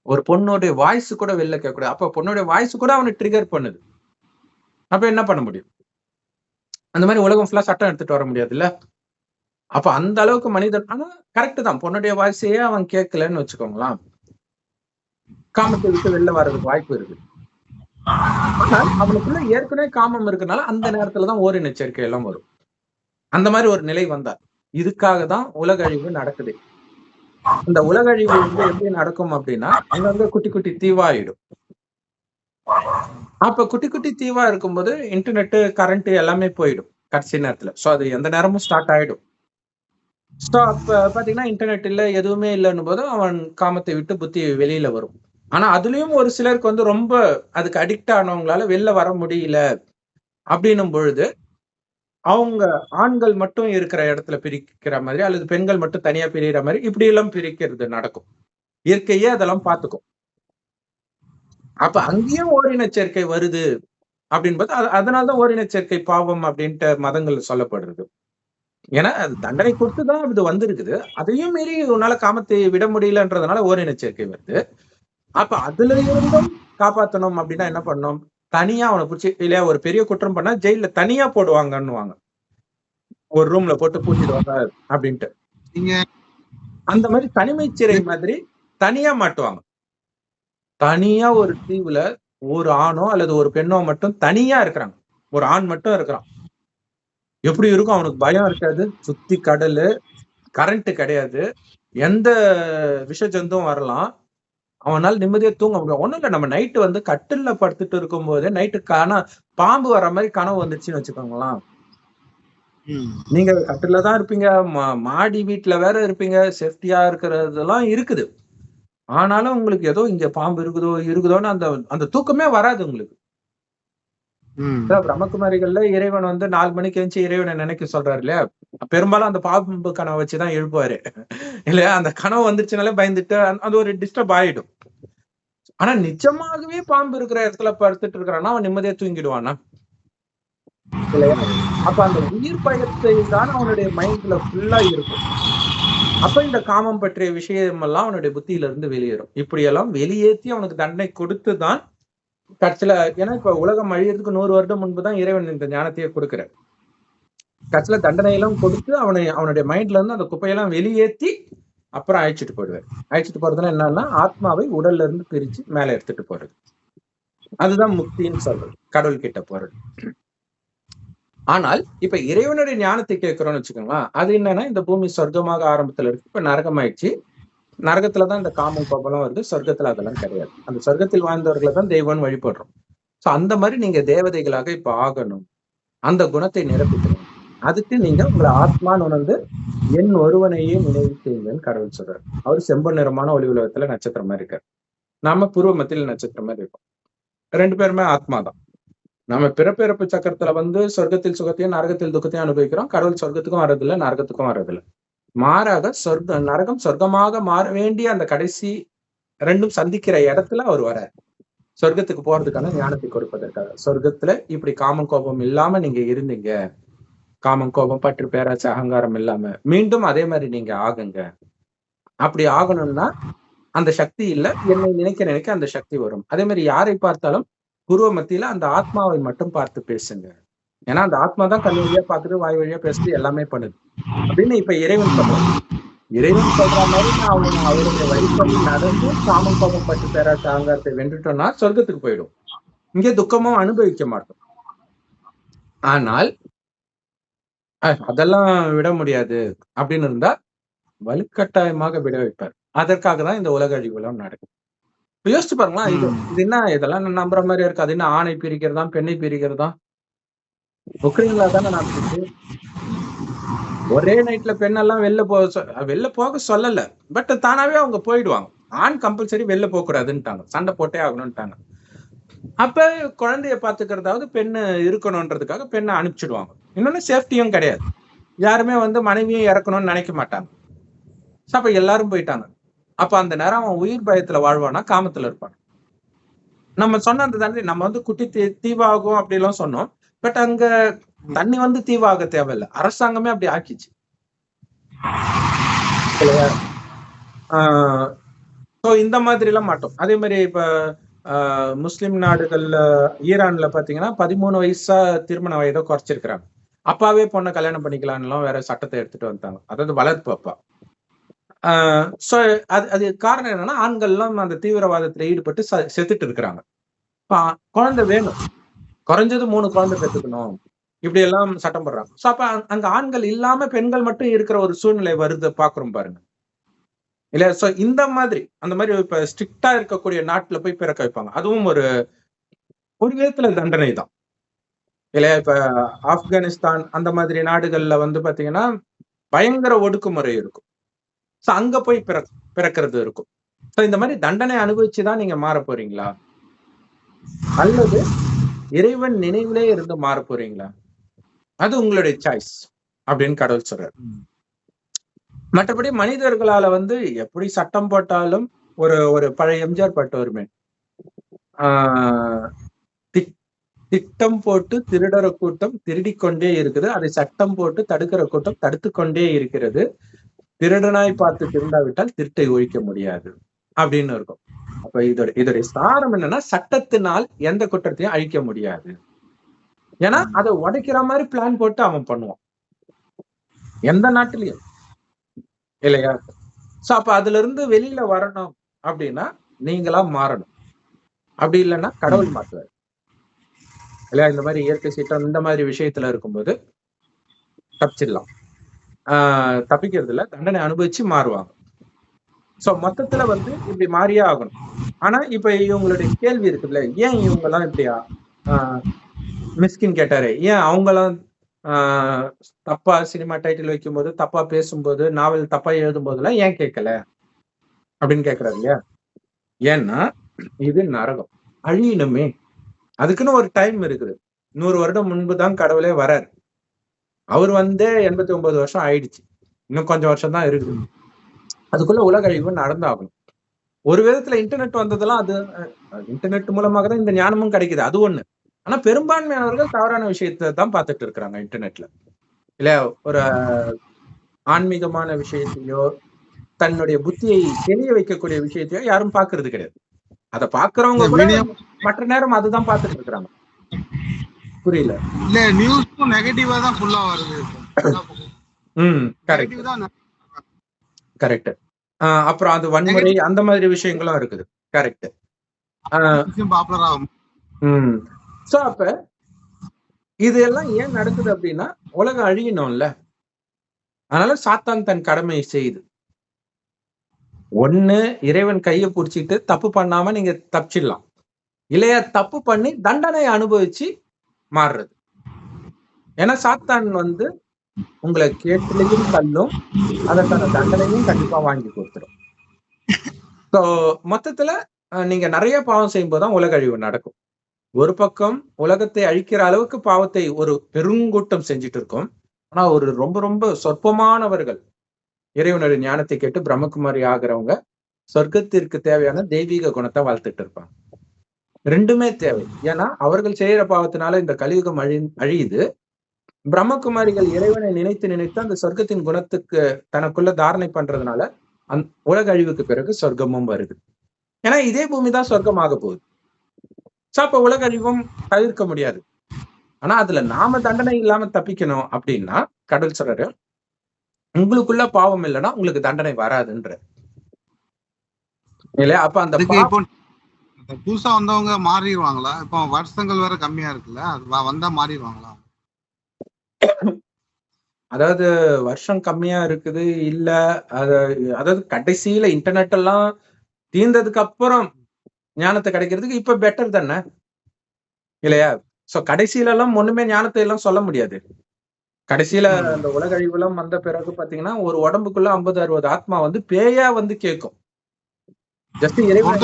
ஒரு பொண்ணுடைய வாய்ஸ் கூட வெளில கேட்கக்கூடாது. அப்ப பொண்ணுடைய வாய்ஸ் கூட அவனை ட்ரிகர் பண்ணுது. அப்ப என்ன பண்ண முடியும்? அந்த மாதிரி உலகம் ஃபுல்லா சட்டம் எடுத்துட்டு வர முடியாது இல்ல. அப்ப அந்த அளவுக்கு மனிதன், ஆனா கரெக்ட் தான், பொண்ணுடைய வாய்ஸையே அவன் கேட்கலன்னு வச்சுக்கோங்களேன், காமத்தை விட்டு வெளில வர்றதுக்கு வாய்ப்பு இருக்கு. ஆனால் அவனுக்குள்ள ஏற்கனவே காமம் இருக்கனால அந்த நேரத்துலதான் ஓரின சேர்க்கை எல்லாம் வரும். அந்த மாதிரி ஒரு நிலை வந்தார். இதுக்காக தான் உலகழிவு நடக்குது. இந்த உலகழிவு வந்து எப்படி நடக்கும் அப்படின்னா, அங்கங்க குட்டி குட்டி தீவாயிடும். அப்ப குட்டி குட்டி தீவா இருக்கும்போது இன்டர்நெட், கரண்ட் எல்லாமே போயிடும் கடைசி நேரத்துல. சோ அது எந்த நேரமும் ஸ்டார்ட் ஆயிடும். சோ அப்ப பாத்தீங்கன்னா இன்டர்நெட் இல்ல, எதுவுமே இல்லைன்னு போது அவன் காமத்தை விட்டு புத்தி வெளியில வரும். ஆனா அதுலயும் ஒரு சிலருக்கு வந்து ரொம்ப அதுக்கு அடிக்ட் ஆனவங்களால வெளில வர முடியல அப்படின்னும் பொழுது அவங்க ஆண்கள் மட்டும் இருக்கிற இடத்துல பிரிக்கிற மாதிரி அல்லது பெண்கள் மட்டும் தனியா பிரிகிற மாதிரி இப்படி எல்லாம் பிரிக்கிறது நடக்கும். இயற்கையே அதெல்லாம் பார்த்துக்கும். அப்ப அங்கேயும் ஓரின சேர்க்கை வருது அப்படின்போது அதனால்தான் ஓரின சேர்க்கை பாவம் அப்படின்ட்டு மதங்கள் சொல்லப்படுறது. ஏன்னா அது தண்டனை கொடுத்துதான் இது வந்திருக்குது. அதையும் மீறி உன்னால காமத்தை விட முடியலன்றதுனால ஓரின சேர்க்கை வருது. அப்ப அதுல இருந்தும் காப்பாற்றணும் அப்படின்னா என்ன பண்ணணும்? தனியா அவனை பிடிச்சி, இல்லையா ஒரு பெரிய குற்றம் பண்ணா ஜெயில தனியா போடுவாங்கன்னு, ஒரு ரூம்ல போட்டு பூட்டிடுவாங்க அப்படின்ட்டு. அந்த மாதிரி தனிமை சிறை மாதிரி தனியா மாட்டுவாங்க. தனியா ஒரு தீவுல ஒரு ஆணோ அல்லது ஒரு பெண்ணோ மட்டும் தனியா இருக்கிறாங்க. ஒரு ஆண் மட்டும் இருக்கிறான். எப்படி இருக்கும்? அவனுக்கு பயம் இருக்காது, சுத்தி கடலு, கரண்ட் கிடையாது, எந்த விஷ ஜந்துவும் வரலாம், அவனால நிம்மதியா தூங்க முடியும். ஒண்ணும் இல்ல, நம்ம நைட்டு வந்து கட்டில்ல படுத்துட்டு இருக்கும் போதே நைட்டு பாம்பு வர மாதிரி கனவு வந்துச்சுன்னு வச்சுக்கோங்களேன். நீங்க கட்டில தான் இருப்பீங்க, மாடி வீட்டுல வேற இருப்பீங்க, சேஃப்டியா இருக்கிறதெல்லாம் இருக்குது. ஆனாலும் உங்களுக்கு ஏதோ இங்க பாம்பு இருக்குதோன்னு அந்த தூக்கமே வராது உங்களுக்கு. பிரம்மகுமாரிகள்ல இறைவன் வந்து 4 மணிக்கு எழுந்து இறைவனை நினைக்க சொல்றாரு இல்லையா? பெரும்பாலும் அந்த பாம்பு கனவை வச்சுதான் எழுப்புவாரு இல்லையா? அந்த கனவு வந்துருச்சுனாலே பயந்துட்டு அது ஒரு டிஸ்டர்ப் ஆயிடும். ஆனா நிஜமாகவே பாம்பு இருக்கிற இடத்துல படுத்துட்டு இருக்கிறான்னா அவன் நிம்மதியா தூங்கிடுவானா இல்லையா? அப்ப அந்த உயிர் பயத்தை தான் அவனுடைய மைண்ட்ல ஃபுல்லா இருக்கும். அப்ப இந்த காமம் பற்றிய விஷயம் எல்லாம் அவனுடைய புத்தியில இருந்து வெளியேறும். இப்படியெல்லாம் வெளியேற்றி அவனுக்கு தண்டனை கொடுத்துதான் கட்சியில, ஏன்னா இப்ப உலகம் அழியறதுக்கு 100 வருடம் முன்புதான் இறைவன் இந்த ஞானத்தையே கொடுக்கிறார். கட்சியில தண்டனை எல்லாம் கொடுத்து அவனுடைய மைண்ட்ல இருந்து அந்த குப்பையெல்லாம் வெளியேற்றி அப்புறம் அழைச்சிட்டு போயிடுவார். அழைச்சிட்டு போறதுன்னா என்னன்னா, ஆத்மாவை உடல்ல இருந்து பிரிச்சு மேல எடுத்துட்டு போறது. அதுதான் முக்தின்னு சொல்றது, கடவுள் கிட்ட போறது. ஆனால் இப்ப இறைவனுடைய ஞானத்தை கேட்கிறோம்னு வச்சுக்கோங்களேன், அது என்னன்னா, இந்த பூமி சொர்க்கமாக ஆரம்பத்துல இருக்கு, இப்ப நரகமாயிடுச்சு. நரகத்துலதான் இந்த காமம் கோபம் வருது, சொர்க்கத்துல அதெல்லாம் கிடையாது. அந்த சொர்க்கத்தில் வாழ்ந்தவர்களை தான் தெய்வம்னு வழிபடுறோம். சோ அந்த மாதிரி நீங்க தேவதைகளாக இப்ப ஆகணும், அந்த குணத்தை நிரப்பிக்கணும். அதுக்கு நீங்க உங்களை ஆத்மான்னு உணர்ந்து என் ஒருவனையே நினைவு செய்யுங்கன்னு கடவுள் சொல்றாரு. அவர் செம்பொன் நிறமான ஒளி உலகத்துல நட்சத்திரமா இருக்காரு, நாம பூர்வ மத்தியில் நட்சத்திரம் மாதிரி இருக்கோம். 2 பேருமே ஆத்மா தான். நம்ம பிறப்பிறப்பு சக்கரத்துல வந்து சொர்க்கத்தில் சுகத்தையும் நரகத்தில் துக்கத்தையும் அனுபவிக்கிறோம். கடவுள் சொர்க்கத்துக்கும் வர்றதில்லை, நரகத்துக்கும் வர்றதில்லை. மாறாக நரகம் சொர்க்கமாக மாற வேண்டிய அந்த கடைசி 2ம் சந்திக்கிற இடத்துல அவர் வர சொர்க்கத்துக்கு போறதுக்கான ஞானத்தை கொடுப்பதற்காக. சொர்க்கத்துல இப்படி காமம் கோபம் இல்லாம நீங்க இருந்தீங்க, காமம் கோபம் பற்று பேராட்சி அகங்காரம் இல்லாம மீண்டும் அதே மாதிரி நீங்க ஆகுங்க. அப்படி ஆகணும்னா அந்த சக்தி இல்ல, என்னை நினைக்க அந்த சக்தி வரும். அதே மாதிரி யாரை பார்த்தாலும் பூர்வ மத்தியில அந்த ஆத்மாவை மட்டும் பார்த்து பேசுங்க. ஏன்னா அந்த ஆத்மா தான் கண் வழியா பார்க்குது, வாய் வழியா பேசுது, எல்லாமே பண்ணுது அப்படின்னு இப்ப இறைவன் சொல்றான். இறைவன் சொல்ற மாதிரி நான் அவருடைய வழிபடி நடந்து காமம் கோபம் பட்டு பேராச அகங்காரத்தை வென்றுட்டோம்னா சொர்க்கத்துக்கு போயிடும். இங்கே துக்கமும் அனுபவிக்க மாட்டோம். ஆனால் அதெல்லாம் விட முடியாது அப்படின்னு இருந்தா வலுக்கட்டாயமாக விட வைப்பார். அதற்காக தான் இந்த உலக அழிவுலாம் நடக்கும். யோசிச்சு பாருங்களா, இது என்ன இதெல்லாம் நம்புற மாதிரி இருக்கு. அது என்ன ஆணை பிரிக்கிறதா, பெண்ணை பிரிக்கிறதா? உக்ரைன்ல தானே நடந்துச்சு. ஒரே நைட்ல பெண்ணெல்லாம் வெளில போக சொல்லல. பட் தானாவே அவங்க போயிடுவாங்க. ஆண் கம்பல்சரி வெளில போக கூடாதுன்ட்டாங்க. சண்டை போட்டே ஆகணும்ட்டாங்க. அப்ப குழந்தைய பாத்துக்கிறதாவது பெண்ணு இருக்கணும்ன்றதுக்காக பெண்ணை அனுப்பிச்சிடுவாங்க. இன்னொன்னு சேஃப்டியும் கிடையாது. யாருமே மனைவியும் இறக்கணும்னு நினைக்க மாட்டாங்க. அப்ப எல்லாரும் போயிட்டாங்க. அப்ப அந்த நேரம் அவன் உயிர் பயத்துல வாழ்வானா, காமத்துல இருப்பான். நம்ம சொன்னது தானே, நம்ம குட்டி தீவாகும் அப்படி எல்லாம் சொன்னோம். பட் அங்க தண்ணி தீவாக தேவையில்லை. அரசாங்கமே அப்படி ஆக்கிச்சு. இந்த மாதிரி எல்லாம் மாட்டோம். அதே மாதிரி இப்ப முஸ்லிம் நாடுகள்ல ஈரான்ல பாத்தீங்கன்னா 13 வயசா திருமண வயதை குறைச்சிருக்கிறாங்க. அப்பாவே பொண்ணை கல்யாணம் பண்ணிக்கலாம்னு வேற சட்டத்தை எடுத்துட்டு வந்தாங்க. அதாவது வளர்ப்பு அப்பா. அது காரணம் என்னன்னா, ஆண்கள் எல்லாம் அந்த தீவிரவாதத்துல ஈடுபட்டு செத்துட்டு இருக்கிறாங்க. குழந்தை வேணும், குறைஞ்சது 3 குழந்தை பெற்றுக்கணும், இப்படி எல்லாம் சட்டம் போடுறாங்க. சோ அப்ப அங்க ஆண்கள் இல்லாம பெண்கள் மட்டும் இருக்கிற ஒரு சூழ்நிலை வருது பாக்குறோம் பாருங்க. இல்ல சோ இந்த மாதிரி அந்த மாதிரி இப்ப ஸ்ட்ரிக்டா இருக்கக்கூடிய நாட்டுல போய் பிறக்க வைப்பாங்க. அதுவும் ஒரு விதத்துல தண்டனை தான் இல்லையா? இப்ப ஆப்கானிஸ்தான் அந்த மாதிரி நாடுகள்ல பாத்தீங்கன்னா பயங்கர ஒடுக்குமுறை இருக்கும். சோ அங்க போய் பிறக்கிறது இருக்கும். சோ இந்த மாதிரி தண்டனை அனுபவிச்சுதான் நீங்க மாற போறீங்களா, அல்லது இறைவன் நினைவிலே இருந்து மாற போறீங்களா? அது உங்களுடைய சாய்ஸ் அப்படின்னு கடவுள் சொல்றாரு. மற்றபடி மனிதர்களால எப்படி சட்டம் போட்டாலும் ஒரு பழைய எம்ஜிஆர் பாட்டு வருமே, திட்டம் போட்டு திருடற கூட்டம் திருடிக்கொண்டே இருக்குது, அதை சட்டம் போட்டு தடுக்கிற கூட்டம் தடுத்து கொண்டே இருக்கிறது, திருடனாய் பார்த்து திருந்தாவிட்டால் திருட்டை ஒழிக்க முடியாது அப்படின்னு இருக்கும். அப்ப இதோடைய சாரம் என்னன்னா, சட்டத்தினால் எந்த குற்றத்தையும் அழிக்க முடியாது. ஏன்னா அதை உடைக்கிற மாதிரி பிளான் போட்டு அவன் பண்ணுவான் எந்த நாட்டிலையும், இல்லையா? சோ அப்ப அதுல இருந்து வெளியில வரணும் அப்படின்னா நீங்களா மாறணும். அப்படி இல்லைன்னா கடவுள் மாற்றுவார் இல்லையா? இந்த மாதிரி இயற்கை சீற்றம் இந்த மாதிரி விஷயத்துல இருக்கும்போது தப்பிச்சிடலாம். தப்பிக்கிறது இல்ல, தண்டனை அனுபவிச்சு மாறுவாங்க. சோ மொத்தத்துல இப்படி மாறியே ஆகணும். ஆனா இப்ப இவங்களுடைய கேள்வி இருக்குல்ல, ஏன் இவங்க எல்லாம் இப்படியா மிஸ்கின் கேட்டாரு, ஏன் அவங்கெல்லாம் தப்பா சினிமா டைட்டில் வைக்கும் போது, தப்பா பேசும்போது, நாவல் தப்பா எழுதும் போதெல்லாம் ஏன் கேட்கல அப்படின்னு கேட்கறாரு இல்லையா? ஏன்னா இது நரகம், அழியணுமே, அதுக்குன்னு ஒரு டைம் இருக்குது. 100 வருடம் முன்புதான் கடவுளே வராரு. அவர் 89 வருஷம் ஆயிடுச்சு, இன்னும் கொஞ்சம் வருஷம் தான் இருக்குது. அதுக்குள்ள உலக அழிவு நடந்தாகணும். ஒரு விதத்துல இன்டர்நெட் வந்ததெல்லாம் அது இன்டர்நெட் மூலமாக தான் இந்த ஞானமும் கிடைக்குது, அது ஒண்ணு. ஆனா பெரும்பான்மையானவர்கள் தவறான விஷயத்தை தான் பார்த்துட்டு இருக்கிறாங்க இன்டர்நெட்ல இல்லையா? ஒரு ஆன்மீகமான விஷயத்தையோ தன்னுடைய புத்தியை தெளிய வைக்கக்கூடிய விஷயத்தையோ யாரும் பாக்குறது கிடையாது. அதை பாக்குறவங்க கூட மற்ற நேரம் அதுதான் பார்த்துட்டு இருக்கிறாங்க. புரியல? இல்ல, நியூஸும் நெகட்டிவா தான் ஃபுல்லா வருது. கரெக்ட். அப்புறம் அது வன்முறை அந்த மாதிரி விஷயங்களும் இருக்குது. கரெக்ட். சோ அப்ப இது எல்லாம் ஏன் நடக்குது அப்படின்னா, உலகம் அழியணும்ல. அதனால சாத்தான் தன் கடமையை செய்யுது. ஒண்ணு இறைவன் கையை பிடிச்சிட்டு தப்பு பண்ணாம நீங்க தப்பிச்சிடலாம், இல்லையா தப்பு பண்ணி தண்டனை அனுபவிச்சு மாறுறது. ஏன்னா சாத்தான் உங்களை கேட்டுலையும் தள்ளும், அதற்கான தண்டனையும் கண்டிப்பா வாங்கி கொடுத்துடும். ஸோ மொத்தத்துல நீங்க நிறைய பாவம் செய்யும் போதுதான் உலக அழிவு நடக்கும். ஒரு பக்கம் உலகத்தை அழிக்கிற அளவுக்கு பாவத்தை ஒரு பெருங்கூட்டம் செஞ்சுட்டு இருக்கோம். ஆனா ஒரு ரொம்ப ரொம்ப சொற்பமானவர்கள் இறைவனுடைய ஞானத்தை கேட்டு பிரம்மகுமாரி ஆகிறவங்க சொர்க்கத்திற்கு தேவையான தெய்வீக குணத்தை வளர்த்துட்டு இருப்பாங்க. ரெண்டுமே தேவை. ஏன்னா அவர்கள் செய்யற பாவத்தினால இந்த கலியுகம் அழியுது. பிரம்மகுமாரிகள் இறைவனை நினைத்து நினைத்து அந்த சொர்க்கத்தின் குணத்துக்கு தனக்குள்ள தாரணை பண்றதுனால உலக அழிவுக்கு பிறகு சொர்க்கமும் வருது. ஏன்னா இதே பூமி தான் சொர்க்கமாக போகுது. அப்ப உலக அழிவும் தவிர்க்க முடியாது. ஆனா அதுல நாம தண்டனை இல்லாம தப்பிக்கணும் அப்படின்னா கடவுள் சொல்றாரு, உங்களுக்குள்ள பாவம் இல்லைன்னா உங்களுக்கு தண்டனை வராதுன்ற இல்லையா? அப்ப அந்த அதுக்கு இப்போ புதுசா வந்தவங்க மாறிடுவாங்களா? இப்போ வருஷங்கள் வேற கம்மியா இருக்குல்ல, அது வந்தா மாறிடுவாங்களா? அதாவது வருஷம் கம்மியா இருக்குது இல்ல, அத அதாவது கடைசியில இன்டர்நெட் எல்லாம் தீர்ந்ததுக்கு அப்புறம் ஞானத்தை கிடைக்கிறதுக்கு இப்ப பெட்டர் தானே இல்லையா? சோ கடைசியில எல்லாம் ஒண்ணுமே ஞானத்தை எல்லாம் சொல்ல முடியாது. கடைசியில அந்த உலக அழிவுலாம் வந்த பிறகு பாத்தீங்கன்னா ஒரு உடம்புக்குள்ள 50-60 ஆத்மா வந்து பேயா வந்து கேட்கும். ஜஸ்ட் இறைவன்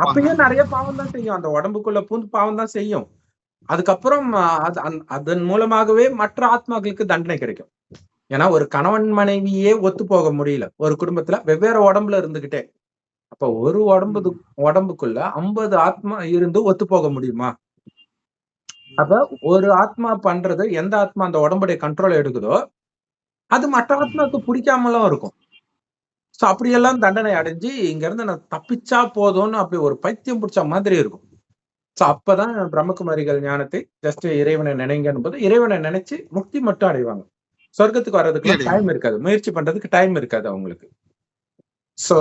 அப்பயும் நிறைய பாவம் தான் செய்யும். அந்த உடம்புக்குள்ள பூந்து பாவம் தான் செய்யும். அதுக்கப்புறம் அதன் மூலமாகவே மற்ற ஆத்மாக்களுக்கு தண்டனை கிடைக்கும். ஏன்னா ஒரு கணவன் மனைவியே ஒத்து போக முடியல ஒரு குடும்பத்துல வெவ்வேறு உடம்புல இருந்துகிட்டே. அப்ப ஒரு உடம்புக்குள்ள 50 ஆத்மா இருந்து ஒத்து போக முடியுமா? அப்ப ஒரு ஆத்மா பண்றது எந்த ஆத்மா அந்த உடம்புடைய கண்ட்ரோல் எடுக்குதோ அது மற்ற ஆத்மாவுக்கு பிடிக்காமலும் இருக்கும். சோ அப்படியெல்லாம் தண்டனை அடைஞ்சு இங்க இருந்து நான் தப்பிச்சா போதும்னு அப்படி ஒரு பைத்தியம் பிடிச்ச மாதிரி இருக்கும். சோ அப்பதான் பிரம்மகுமாரிகள் ஞானத்தை ஜஸ்ட் இறைவனை நினைங்கன்னு போது இறைவனை நினைச்சு முக்தி மட்டும் அடைவாங்க. சொர்க்கத்துக்கு வர்றதுக்கு டைம் இருக்காது, முயற்சி பண்றதுக்கு டைம் இருக்காது அவங்களுக்கு. சோ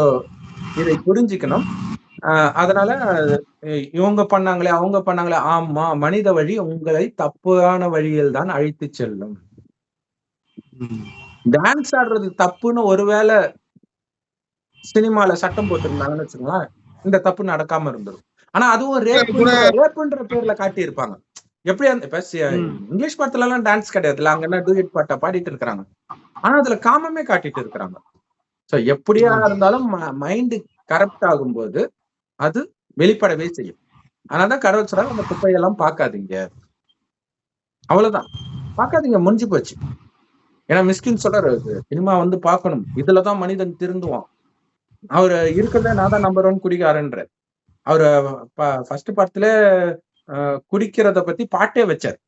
இதை புரிஞ்சுக்கணும். அதனால இவங்க பண்ணாங்களே அவங்க பண்ணாங்களே, ஆமா மனித வழி உங்களை தப்பான வழியில் தான் அழைத்து செல்லும். டான்ஸ் ஆடுறது தப்புன்னு ஒருவேளை சினிமால சட்டம் போட்டிருந்தாங்கன்னு வச்சுக்கோங்களேன், இந்த தப்பு நடக்காம இருந்துரும். ஆனா அதுவும் ரேப்புன்ற பேர்ல காட்டி இருப்பாங்க. எப்படி இப்ப இங்கிலீஷ் படத்துல எல்லாம் டான்ஸ் கிடையாதுல்ல, அங்க என்ன டூயட் பாட்டை பாடிட்டு இருக்கிறாங்க. ஆனா அதுல காமமே காட்டிட்டு இருக்கிறாங்க. சோ எப்படியா இருந்தாலும் மைண்ட் கரெக்ட் ஆகும்போது அது வெளிப்படவே செய்யும். அதனாலதான் கடவுள் சொல்றாங்க, அந்த குப்பையெல்லாம் பார்க்காதீங்க, அவ்வளவுதான், பார்க்காதீங்க, முடிஞ்சு போச்சு. ஏன்னா மிஸ்கின் சொல்றாரு, சினிமா வந்து பார்க்கணும், இதுலதான் மனிதன் திருந்துவான். அவரு இருக்கிறத நான் தான் நம்பர் 1 குடிகாரன்ற. அவரு ஃபர்ஸ்ட் படத்துல குடிக்கிறத பத்தி பாட்டே வச்சார்.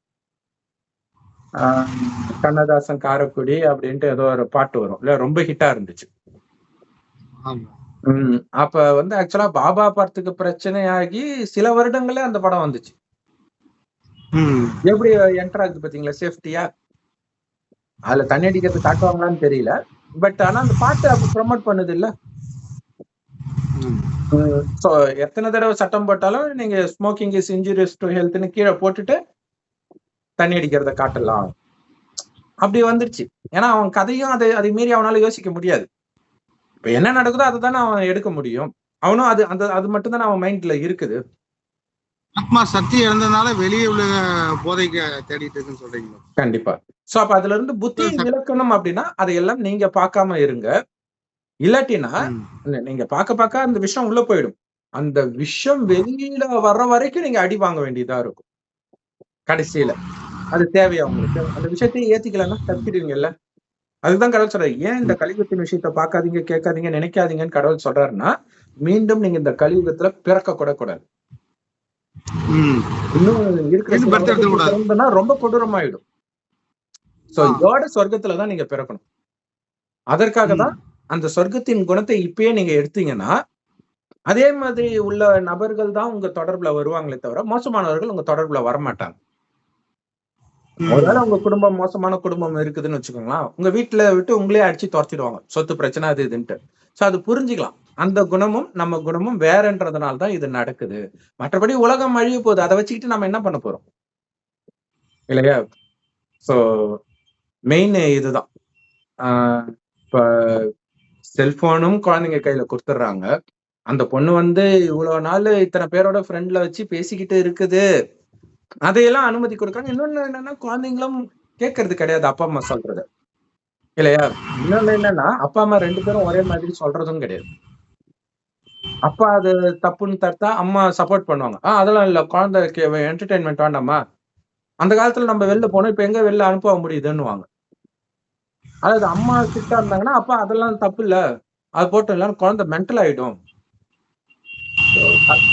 கண்ணதாசன் காரக்குடி அப்படின்ட்டு ஏதோ ஒரு பாட்டு வரும் இல்ல, ரொம்ப ஹிட்டா இருந்துச்சு. அப்ப வந்து ஆக்சுவலா பாபா படத்துக்கு பிரச்சனையாகி சில வருடங்களே அந்த படம் வந்துச்சு. எப்படி என்டர் ஆகுது பாத்தீங்களா சேஃப்டியா? அதுல தண்ணி அடிக்கிறது காட்டுவாங்களான்னு தெரியல, பட் ஆனா அந்த பாட்டு அப்ப ப்ரொமோட் பண்ணுது இல்ல. சோ எத்தனை தடவை சட்டம் போட்டாலும் நீங்க ஸ்மோக்கிங் இஸ் இன்ஜூரியஸ் டு ஹெல்த்னு கீழே போட்டுட்டு தண்ணி அடிக்கிறத காட்டலாம், அப்படி வந்துருச்சு. ஏன்னா அவன் கதையும் அதை மீறி அவனால யோசிக்க முடியாது. இப்ப என்ன நடக்குதோ அதை தானே அவன் எடுக்க முடியும். அவனும் அது மட்டும் தானே அவன் மைண்ட்ல இருக்குது. ஆத்மா சக்தி இழந்ததுனால வெளியே உள்ள போதைக்கு தேடிட்டு இருக்குன்னு சொல்றீங்க. கண்டிப்பா. சோ அப்ப அதுல இருந்து புத்தியை விளக்கணும் அப்படின்னா அதையெல்லாம் நீங்க பார்க்காம இருங்க. இல்லாட்டினா நீங்க பார்க்க அந்த விஷயம் உள்ள போயிடும். அந்த விஷயம் வெளியில வர்ற வரைக்கும் நீங்க அடி வாங்க வேண்டியதா இருக்கும். கடைசியில அது தேவையா உங்களுக்கு? அந்த விஷயத்தையே ஏத்திக்கலன்னா தப்பிடுவீங்கல்ல. அதுதான் கடவுள் சொல்றாரு. ஏன் இந்த கலியுகத்தின் விஷயத்த பார்க்காதீங்க, கேட்காதீங்க, நினைக்காதீங்கன்னு கடவுள் சொல்றாருன்னா, மீண்டும் நீங்க இந்த கலியுகத்துல பிறக்க கூட கூடாது. இன்னும் இருக்கிற ரொம்ப கொடூரமாயிடும். சோ இதோட சொர்க்கத்துலதான் நீங்க பிறக்கணும். அதற்காக தான் அந்த சொர்க்கத்தின் குணத்தை இப்பயே நீங்க எடுத்தீங்கன்னா அதே மாதிரி உள்ள நபர்கள் தான் உங்க தொடர்புல வருவாங்களே தவிர மோசமானவர்கள் உங்க தொடர்புல வரமாட்டாங்க. ஒருவேளை உங்க குடும்பம் மோசமான குடும்பம் இருக்குதுன்னு வச்சுக்கோங்களேன், உங்க வீட்டுல விட்டு உங்களே அடிச்சு துரத்திடுவாங்க, சொத்து பிரச்சனை அது இதுன்ட்டு. சோ அது புரிஞ்சுக்கலாம். அந்த குணமும் நம்ம குணமும் வேறன்றதுனால தான் இது நடக்குது. மற்றபடி உலகம் அழிய போகுது, அதை வச்சுக்கிட்டு நம்ம என்ன பண்ண போறோம் இல்லையா? சோ மெயின் இதுதான். இப்ப செல்போனும் குழந்தைங்க கையில கொடுத்துடுறாங்க. அந்த பொண்ணு வந்து இவ்வளவு நாள் இத்தனை பேரோட ஃப்ரெண்ட்ல வச்சு பேசிக்கிட்டு இருக்குது, அதையெல்லாம் அனுமதி கொடுக்காங்க. இன்னொன்னு என்னன்னா, குழந்தைங்களும் கேட்கறது கிடையாது அப்பா அம்மா சொல்றது இல்லையா? இன்னொன்னு என்னன்னா, அப்பா அம்மா 2 பேரும் ஒரே மாதிரி சொல்றதும் கிடையாது. அப்பா அது தப்புன்னு தடுத்தா அம்மா சப்போர்ட் பண்ணுவாங்க. அதெல்லாம் இல்ல, குழந்தைக்கு என்டர்டைன்மெண்ட் வேண்டாமா, அந்த காலத்துல நம்ம வெளில போனோம், இப்ப எங்க வெளில அனுப்ப முடியுதுன்னுவாங்க. அதாவது அம்மா ஸ்ட்ரிக்டா இருந்தாங்கன்னா அப்பா அதெல்லாம் தப்பு இல்ல, அது போட்டு இல்லைன்னு குழந்தை மென்டல் ஆயிடும்.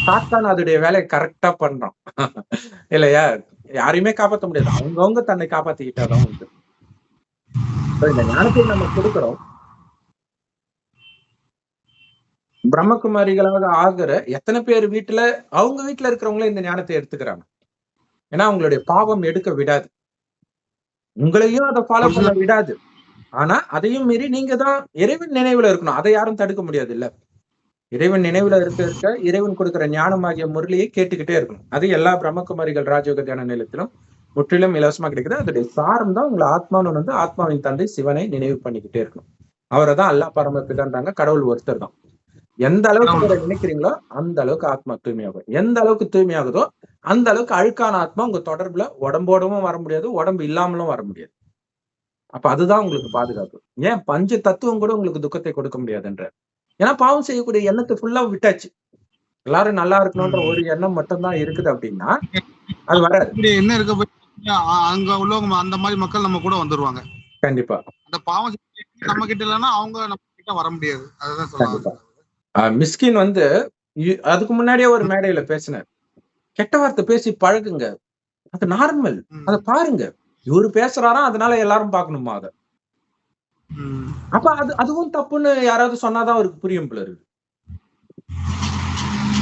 சாத்தான் அதோடைய வேலையை கரெக்டா பண்றான் இல்லையா? யாரையுமே காப்பாற்ற முடியாது, அவங்கவுங்க தன்னை காப்பாத்திக்கிட்டாதான் உண்டு. இந்த ஞானத்தை நம்ம கொடுக்கிறோம். பிரம்மகுமாரிகளாக ஆகிற எத்தனை பேர் வீட்டுல அவங்க வீட்டுல இருக்கிறவங்களே இந்த ஞானத்தை எடுத்துக்கிறாங்க. ஏன்னா உங்களுடைய பாவம் எடுக்க விடாது, உங்களையும் அதை ஃபாலோ ஒரு பண்ண சில விடாது. ஆனா அதையும் மீறி நீங்க தான் இறைவன் நினைவுல இருக்கணும். அதை யாரும் தடுக்க முடியாது இல்ல. இறைவன் நினைவுல இருக்க இறைவன் கொடுக்கிற ஞானமாகிய முரளியை கேட்டுக்கிட்டே இருக்கணும். அது எல்லா பிரம்மகுமாரிகள் ராஜயோக தியான நிலையத்திலும் முற்றிலும் இலவசமா கிடைக்குது. அதோடைய சாரம் தான் உங்களை ஆத்மான்னு வந்து ஆத்மாவின் தந்தை சிவனை நினைவு பண்ணிக்கிட்டே இருக்கணும். அவரை தான் அல்லாஹ் பரமபிதான்றாங்க. கடவுள் ஒருத்தர் தான். எந்த அளவுக்கு அவரை நினைக்கிறீங்களோ அந்த அளவுக்கு ஆத்மா தூய்மையாகும். எந்த அளவுக்கு தூய்மையாகுதோ அந்த அளவுக்கு அழுக்கான ஆத்மா உங்க தொடர்புல உடம்போடவும் வர முடியாது, உடம்பு இல்லாமலும் வர முடியாது. அப்ப அதுதான் உங்களுக்கு பாதுகாப்பு. ஏன் பஞ்ச தத்துவம் கூட உங்களுக்கு துக்கத்தை கொடுக்க முடியாதுன்ற. ஏன்னா பாவம் செய்யக்கூடிய எண்ணத்தை ஃபுல்லா விட்டாச்சு. எல்லாரும் நல்லா இருக்கணும்ன்ற ஒரு எண்ணம் மட்டும் தான் இருக்குது அப்படின்னா அது வராது. இப்படி என்ன இருக்க போய் அங்க உள்ளவங்க அந்த மாதிரி மக்கள் நம்ம கூட வந்துருவாங்க. கண்டிப்பா அந்த பாவம் நம்ம கிட்ட இல்லைன்னா அவங்க நம்ம கிட்ட வர முடியாது. அதுதான் கண்டிப்பா. சொல்லுவாங்க. மிஸ்கின் வந்து அதுக்கு முன்னாடியே ஒரு மேடையில பேசினார். கெட்ட வார்த்தை பேசி பழகுங்க, அது நார்மல், அத பாருங்க. இவரு பேசுறாராம், அதனால எல்லாரும் பார்க்கணுமா அத? அப்ப அதுவும் தப்புன்னு யாராவது சொன்னாதான் அவருக்கு புரியும் போல இருக்கு.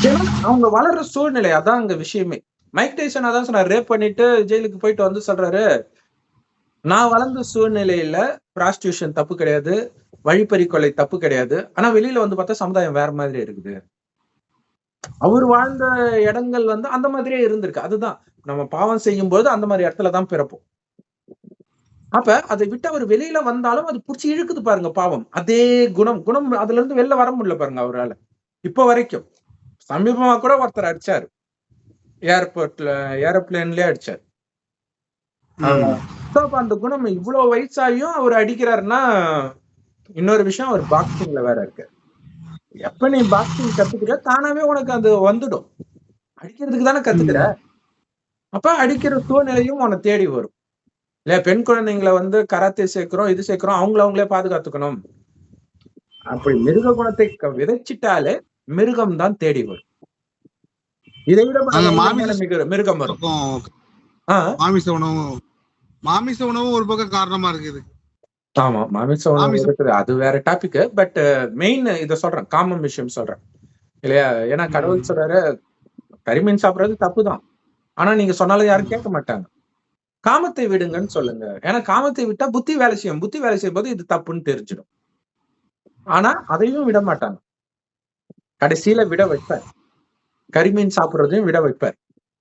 ஏன்னா அவங்க வளர்ற சூழ்நிலை அதான் அங்க விஷயமே. மைக் டைசன் அதான் சொன்னார், ரேப் பண்ணிட்டு ஜெயிலுக்கு போயிட்டு வந்து சொல்றாரு, நான் வளர்ந்த சூழ்நிலையில பிராஸ்டியூஷன் தப்பு கிடையாது, வழிப்பறி கொலை தப்பு கிடையாது, ஆனா வெளியில வந்து பார்த்தா சமுதாயம் வேற மாதிரி இருக்குது. அவர் வாழ்ந்த இடங்கள் வந்து அந்த மாதிரியே இருந்திருக்கு. அதுதான் நம்ம பாவம் செய்யும் போது அந்த மாதிரி இடத்துலதான் பிறப்போம். அப்ப அதை விட்டு அவர் வெளியில வந்தாலும் அது புடிச்சு இழுக்குது பாருங்க பாவம். அதே குணம் அதுல இருந்து வெளில வர முடியல பாருங்க அவரால. இப்ப வரைக்கும் சமீபமா கூட ஒருத்தர் அடிச்சாரு, ஏரோப்ளேன்லயே அடிச்சாரு. அந்த குணம் இவ்வளவு வயசாயும் அவர் அடிக்கிறாருன்னா இன்னொரு விஷயம், அவர் பாக்ஸிங்ல வேற இருக்கு. எப்ப நீ பாக்ஸிங் கத்துக்கிற தானாவே உனக்கு அது வந்துடும். அடிக்கிறதுக்கு தானே கத்துக்கிற. அப்ப அடிக்கிற சூழ்நிலையும் உன்னை தேடி வரும் இல்ல. பெண் குழந்தைங்களை வந்து கராத்தே சேர்க்கிறோம், இது சேர்க்கிறோம், அவங்களே பாதுகாத்துக்கணும். அப்படி மிருக குணத்தை விதைச்சிட்டாலே மிருகம் தான் தேடி வரும். இதை விட மிருகம் வரும். மாமிச உணவு ஒரு பக்கம் காரணமா இருக்குது. ஆமா, மாமிச உணவு இருக்குது, அது வேற டாபிக். பட் மெயின் இத சொல்றேன், காமன் விஷயம் சொல்றேன் இல்லையா. ஏன்னா கடவுள் சொல்றாரு கரிமீன் சாப்பிடுறது தப்புதான், ஆனா நீங்க சொன்னாலும் யாரும் கேட்க மாட்டாங்க. காமத்தை விடுங்கன்னு சொல்லுங்க. ஏன்னா காமத்தை விட்டா புத்தி வேலை செய்யும். புத்தி வேலை செய்யும் போது இது தப்புன்னு தெரிஞ்சிடும். ஆனா அதையும் விட மாட்டாங்க. கடைசியில விட வைப்பார். கரிமீன் சாப்பிடுறதையும் விட வைப்பார்.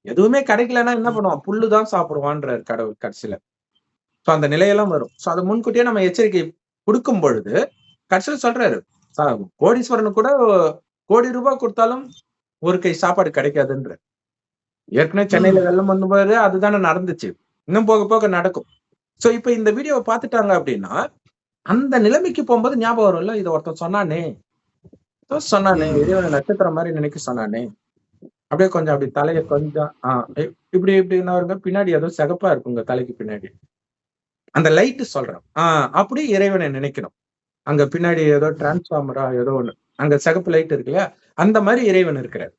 எதுவுமே கிடைக்கலன்னா என்ன பண்ணுவான், புல்லுதான் சாப்பிடுவான்றார் கடவுள் கடைசியில. சோ அந்த நிலையெல்லாம் வரும். சோ அதை முன்கூட்டியே நம்ம எச்சரிக்கை கொடுக்கும் பொழுது கடைசியில சொல்றாரு, கோடீஸ்வரனுக்கு கூட கோடி ரூபாய் கொடுத்தாலும் ஒரு கை சாப்பாடு கிடைக்காதுன்ற. ஏற்கனவே சென்னையில வெள்ளம் வந்தபோது அதுதானே நடந்துச்சு, இன்னும் போக போக நடக்கும். சோ இப்ப இந்த வீடியோவை பார்த்துட்டாங்க அப்படின்னா அந்த நிலைமைக்கு போகும்போது ஞாபகம் வரும்ல, இதை ஒருத்தன் சொன்னானே இறைவனை நட்சத்திரம் மாதிரி நினைக்க சொன்னானே. அப்படியே கொஞ்சம் அப்படி தலையை கொஞ்சம் இப்படி இப்படின்னா இருங்க, பின்னாடி ஏதோ சிகப்பா இருக்குங்க தலைக்கு பின்னாடி, அந்த லைட்டு சொல்றேன். அப்படி இறைவனை நினைக்கணும். அங்க பின்னாடி ஏதோ டிரான்ஸ்பார்மரா ஏதோ ஒண்ணு, அங்க சிகப்பு லைட் இருக்கு இல்லையா, அந்த மாதிரி இறைவன் இருக்கிறார்.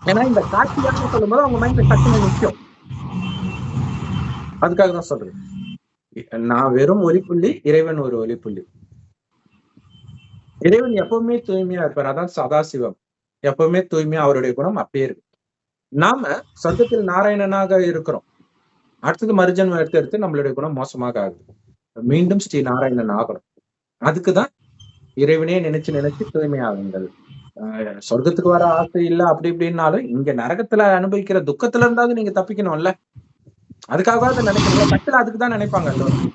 ஏன்னா இந்த காட்சியாக சொல்லும் போது அவங்க மைண்ட்ல டக்குனு நிற்கும். அதுக்காக தான் சொல்றேன், நான் வெறும் ஒளிப்புள்ளி, இறைவன் ஒரு ஒளிப்புள்ளி. இறைவன் எப்பவுமே தூய்மையா இருப்பார், அதான் சதாசிவம். எப்பவுமே தூய்மையா அவருடைய குணம் அப்படியே இருக்கு. நாம சொர்க்கத்தில் நாராயணனாக இருக்கிறோம், அடுத்தது மறுஜன்மம் எடுத்து நம்மளுடைய குணம் மோசமாக ஆகுது, மீண்டும் ஸ்ரீ நாராயணன் ஆகணும். அதுக்குதான் இறைவனே நினைச்சு தூய்மையாகுங்கள். சொர்க்கத்துக்கு வர ஆசை இல்ல அப்படி இப்படின்னாலும் இங்க நரகத்துல அனுபவிக்கிற துக்கத்துல இருந்தாவது நீங்க தப்பிக்கணும்ல, அதுக்காகவாது நினைக்கணும். கட்டில அதுக்குதான் நினைப்பாங்க எல்லாரும்.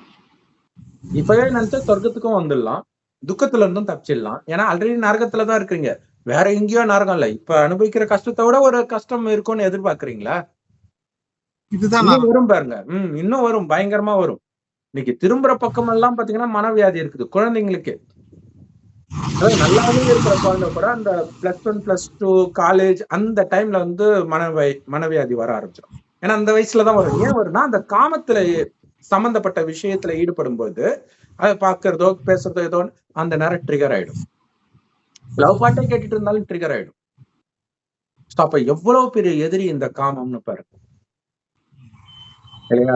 இப்பவே நினைச்சா சொர்க்கத்துக்கும் வந்துடலாம், துக்கத்துல இருந்தும் தப்பிச்சிடலாம். ஏன்னா ஆல்ரெடி நரகத்துலதான் இருக்கிறீங்க, வேற எங்கேயோ நரகம் இல்ல. இப்ப அனுபவிக்கிற கஷ்டத்தை விட ஒரு கஷ்டம் இருக்கும்னு எதிர்பார்க்கறீங்களா? இதுதான் வரும் பாருங்க. இன்னும் வரும், பயங்கரமா வரும். இன்னைக்கு திரும்புற பக்கம் எல்லாம் பாத்தீங்கன்னா மனவியாதி இருக்குது குழந்தைங்களுக்கு. அதாவது நல்லாவே இருக்கிற குழந்தை கூட அந்த +1 +2 காலேஜ் அந்த டைம்ல வந்து மனவியாதி வர ஆரம்பிச்சிடும். ஏன்னா அந்த வயசுலதான் வரும். ஏன் வரும்னா அந்த காமத்துல சம்பந்தப்பட்ட விஷயத்துல ஈடுபடும் போது அதை பாக்குறதோ பேசுறதோ ஏதோ அந்த நேரம் ட்ரிகர் ஆயிடும். லவ் பாட்டே கேட்டுட்டு இருந்தாலும் ட்ரிகர் ஆயிடும். அப்ப எவ்வளவு பெரிய எதிரி இந்த காமம்னு பாருங்க இல்லையா.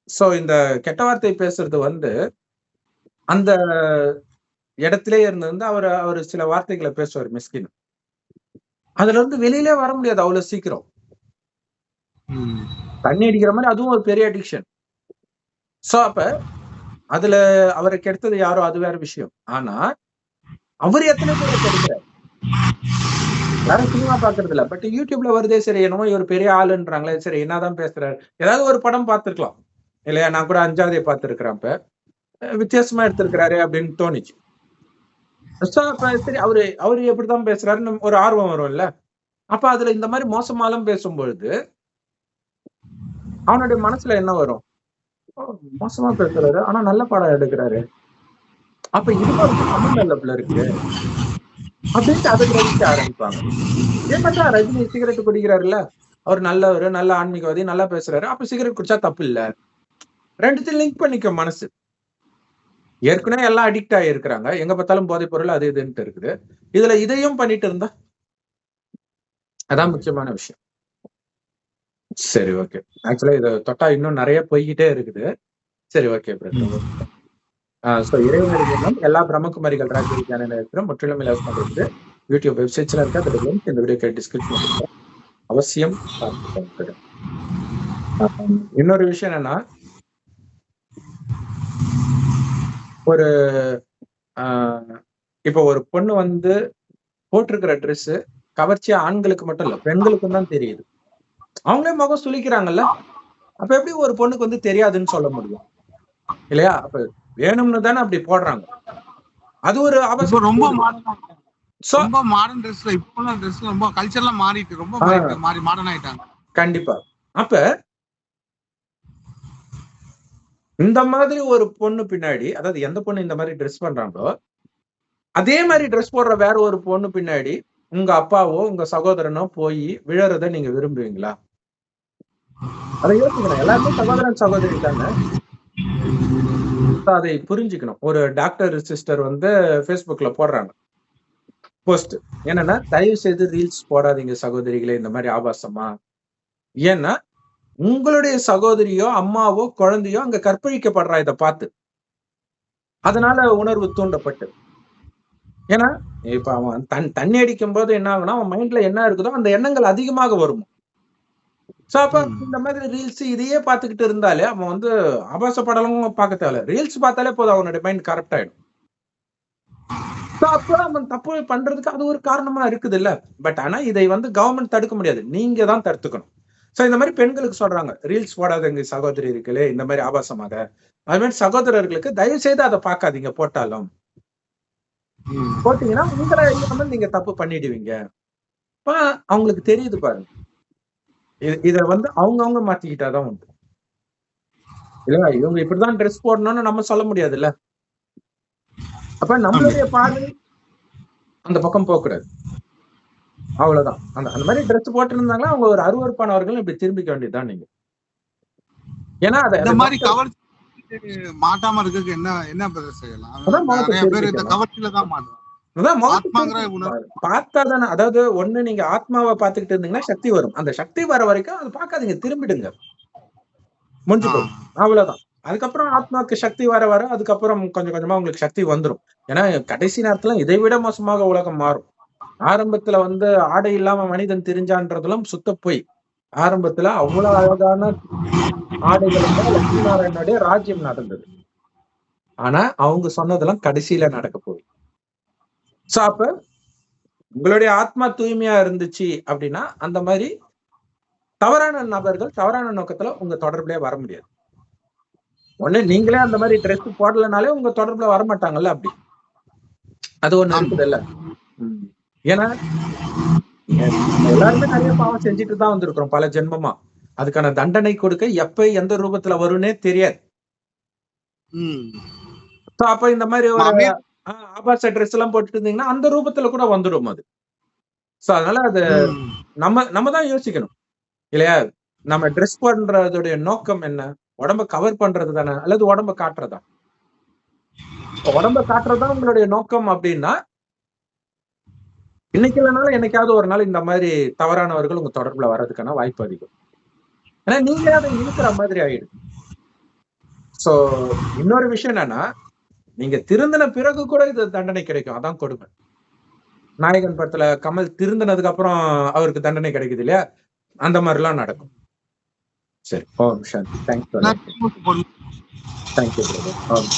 சோ இந்த கெட்ட வார்த்தை பேசுறது வந்து அந்த இடத்திலே இருந்து அவரு சில வார்த்தைகளை பேசுவார் மிஸ்கின். அதுல இருந்து வெளியிலே வர முடியாது அவ்வளவு சீக்கிரம். தண்ணி அடிக்கிற மாதிரி அதுவும் ஒரு பெரிய அடிக்ஷன். சோ அப்ப அதுல அவரை கெடுத்தது யாரோ அது வேற விஷயம். ஆனா அவரு எத்தனை பேரை கெடுக்கிறார்? யாரும் சினிமா பாக்குறது இல்ல. பட் யூடியூப்ல வருதே, சரி என்னமோ இவர் பெரிய ஆளுன்றாங்களே, சரி என்னதான் பேசுறாரு, ஏதாவது ஒரு படம் பார்த்திருக்கலாம் இல்லையா? நான் கூட 5வதே பார்த்திருக்கிறேன். அப்ப வித்தியாசமா எடுத்திருக்கிறாரு அப்படின்னு தோணுச்சு. So, அப்ப சரி அவரு எப்படிதான் பேசுறாருன்னு ஒரு ஆர்வம் வரும்ல. அப்ப அதுல இந்த மாதிரி மோசமாலாம் பேசும்பொழுது அவனுடைய மனசுல என்ன வரும்? ஓ, மோசமா பேசுறாரு ஆனா நல்ல படம் எடுக்கிறாரு, அப்ப இதுக்கு அவருக்கு சம்பந்தம் இல்ல போல இருக்கு அப்படின்ட்டு அதை கிரகிக்க ஆரம்பிப்பாங்க. ஏன்னா ரஜினி சிகரெட் குடிக்கிறாருல்ல, அவர் நல்லவரு, நல்ல ஆன்மீகவாதி, நல்லா பேசுறாரு, அப்ப சிகரெட் குடிச்சா தப்பு இல்ல. ரெண்டுத்தையும் லிங்க் பண்ணிக்கும் மனசு. ஏற்கனவே எல்லாம் அடிக்ட் ஆகிருக்கிறாங்க, எங்க பார்த்தாலும் போதைப் பொருள் அது இதுன்ட்டு இருக்குது. இதுல இதையும் பண்ணிட்டு இருந்தா அதான் முக்கியமான விஷயம். சரி, ஓகே. ஆக்சுவலா இத தொட்டா இன்னும் நிறைய போய்கிட்டே இருக்குது. சரி, ஓகே பிரதர். சோ இறைவனடிகளும் எல்லா பிரம்மகுமாரிகள் ராஜ்ய விஞ்ஞான நிலையத்திலும் முற்றிலும் இலவசமாக இருக்குது. யூடியூப் வெப்சைட்ஸ்ல இருக்க அதோட லிங்க் இந்த வீடியோ டிஸ்கிரிப்ஷன்ல இருக்கு, அவசியம் பார்த்து. இன்னொரு விஷயம் என்னன்னா, ஒரு இப்ப ஒரு பொண்ணு வந்து போட்டிருக்கிற ட்ரெஸ் கவர்ச்சியா ஆண்களுக்கு மட்டும் இல்ல, பெண்களுக்கும் தான் தெரியுது. அவங்களே முகம் சுளிக்கிறாங்கல்ல, அப்ப எப்படி ஒரு பொண்ணுக்கு வந்து தெரியாதுன்னு சொல்ல முடியும் இல்லையா? அப்ப வேணும்னு தானே அப்படி போடுறாங்க. அது ஒரு அவசரம். ரொம்ப மாடர்ன் ட்ரெஸ்ல இப்போலாம் ட்ரெஸ் ரொம்ப கல்ச்சர்லாம் மாறிட்டு ரொம்ப மாடர்ன் ஆயிட்டாங்க. கண்டிப்பா. அப்ப இந்த மாதிரி ஒரு பொண்ணு பின்னாடி, அதாவது எந்த பொண்ணு இந்த மாதிரி ட்ரெஸ் பண்றாங்களோ அதே மாதிரி ட்ரெஸ் போடுற வேற ஒரு பொண்ணு பின்னாடி உங்க அப்பாவோ உங்க சகோதரனோ போய் விழறத நீங்க விரும்புவீங்களா? அதை யோசிக்கணும். எல்லாருமே சகோதரன் சகோதரி தானே, அதை புரிஞ்சுக்கணும். ஒரு டாக்டர் சிஸ்டர் வந்து Facebookல போடுறாங்க போஸ்ட், என்னன்னா தயவு செய்து ரீல்ஸ் போடாதீங்க சகோதரிகளே இந்த மாதிரி ஆபாசமா. ஏன்னா உங்களுடைய சகோதரியோ அம்மாவோ குழந்தையோ அங்க கற்பழிக்கப்படுறா இதை பார்த்து, அதனால உணர்வு தூண்டப்பட்டு. ஏன்னா இப்ப அவன் தண்ணி அடிக்கும் போது என்ன ஆகுனா, அவன் மைண்ட்ல என்ன இருக்குதோ அந்த எண்ணங்கள் அதிகமாக வரும். சோ அப்ப இந்த மாதிரி ரீல்ஸ் இதையே பார்த்துக்கிட்டு இருந்தாலே அவன் வந்து ஆபாச படமும் பார்க்க தேவையில்ல, ரீல்ஸ் பார்த்தாலே போதும், அவனுடைய மைண்ட் கரெக்ட் ஆயிடும். அப்ப அவன் தப்பு பண்றதுக்கு அது ஒரு காரணமா இருக்குது இல்ல. பட் ஆனா இதை வந்து கவர்மெண்ட் தடுக்க முடியாது, நீங்க தான் தடுத்துக்கணும். சோ இந்த மாதிரி பெண்களுக்கு சொல்றாங்க, ரீல்ஸ் போடாதீங்க சகோதரிகளே இந்த மாதிரி ஆபாசமாக. அது மாதிரி சகோதரர்களுக்கு தயவு செய்து அதை பார்க்காதீங்க, போட்டாலும் போட்டீங்கன்னா உங்களை அறியாமல் நீங்க தப்பு பண்ணிடுவீங்க. அவங்களுக்கு தெரியுது பாருங்க. இத வந்து அவங்க மாத்திக்கிட்டாதான் உண்டு இல்லையா? இவங்க இப்படிதான் ட்ரெஸ் போடணும்னு நம்ம சொல்ல முடியாது இல்ல. அப்ப நம்மளுடைய பார்வை அந்த பக்கம் போக கூடாது, அவ்வளவுதான். அந்த மாதிரி ட்ரெஸ் போட்டு இருந்தாங்கன்னா அவங்க ஒரு அருவருப்பானவர்கள் இப்படி திரும்பிக்க வேண்டியதுதான் நீங்க. ஏன்னா இந்த மாதிரி கவர்ச்சி மாட்டாம இருக்கு என்ன செய்யலாம்? நிறைய பேர் இந்த கவர்ச்சியில தான் மாட்டாங்க. பார்த்தாதானே, அதாவது ஒண்ணு நீங்க ஆத்மாவை பார்த்துக்கிட்டு இருந்தீங்கன்னா சக்தி வரும், அந்த சக்தி வர வரைக்கும் அதை பார்க்காதீங்க, திரும்பிடுங்க, முடிஞ்சு போகும், அவ்வளவுதான். அதுக்கப்புறம் ஆத்மாவுக்கு சக்தி வர வர அதுக்கப்புறம் கொஞ்சம் கொஞ்சமா உங்களுக்கு சக்தி வந்துடும். ஏன்னா கடைசி நேரத்துல இதை விட மோசமாக உலகம் மாறும். ஆரம்பத்துல வந்து ஆடை இல்லாம மனிதன் தெரிஞ்சான்றதுலாம் சுத்த போய், ஆரம்பத்துல அவ்வளவு அழகான ஆடைகளுக்கு லட்சுமி நாராயணனுடைய ராஜ்யம் நடந்தது. ஆனா அவங்க சொன்னதெல்லாம் கடைசியில நடக்க போகுது. சோ அப்ப உங்களுடைய ஆத்மா தூய்மையா இருந்துச்சு அப்படின்னா அந்த மாதிரி தவறான நபர்கள் தவறான நோக்கத்துல உங்க தொடர்புலயே வர முடியாது. ஒண்ணு நீங்களே அந்த மாதிரி ட்ரெஸ் போடலனாலே உங்க தொடர்புல வரமாட்டாங்கல்ல, அப்படி அது ஒண்ணு இருக்குது இல்ல. ஏன்னா எல்லாருமே நிறைய பாவம் செஞ்சுட்டு தான் வந்திருக்கிறோம் பல ஜென்மமா. அதுக்கான தண்டனை கொடுக்க எப்ப எந்த ரூபத்துல வரும்னே தெரியாது. அப்ப இந்த மாதிரி ஒரு ஆபாச ட்ரெஸ் எல்லாம் போட்டுட்டு இருந்தீங்கன்னா அந்த ரூபத்துல கூட வந்துடும் அது. சோ அதனால அது நம்ம தான் யோசிக்கணும் இல்லையா? நம்ம ட்ரெஸ் பண்றதுடைய நோக்கம் என்ன? உடம்ப கவர் பண்றது தானே, அல்லது உடம்ப காட்டுறதா? உடம்ப காட்டுறதா உங்களுடைய நோக்கம் அப்படின்னா இன்னைக்கு இல்லைனாலும் என்னைக்காவது ஒரு நாள் இந்த மாதிரி தவறானவர்கள் உங்க தொடர்புல வர்றதுக்கான வாய்ப்பு அதிகம். ஏன்னா நீங்களே அதை இழுக்கிற மாதிரி ஆயிடும். சோ இன்னொரு விஷயம் என்னன்னா, நீங்க திருந்தின பிறகு கூட இது தண்டனை கிடைக்கும், அதான் கொடுமை. நாயகன் படத்துல கமல் திருந்தினதுக்கு அப்புறம் அவருக்கு தண்டனை கிடைக்குது இல்லையா? அந்த மாதிரி எல்லாம் நடக்கும். சரி. ஓம் சாந்தி. Thanks for thank you brother. Om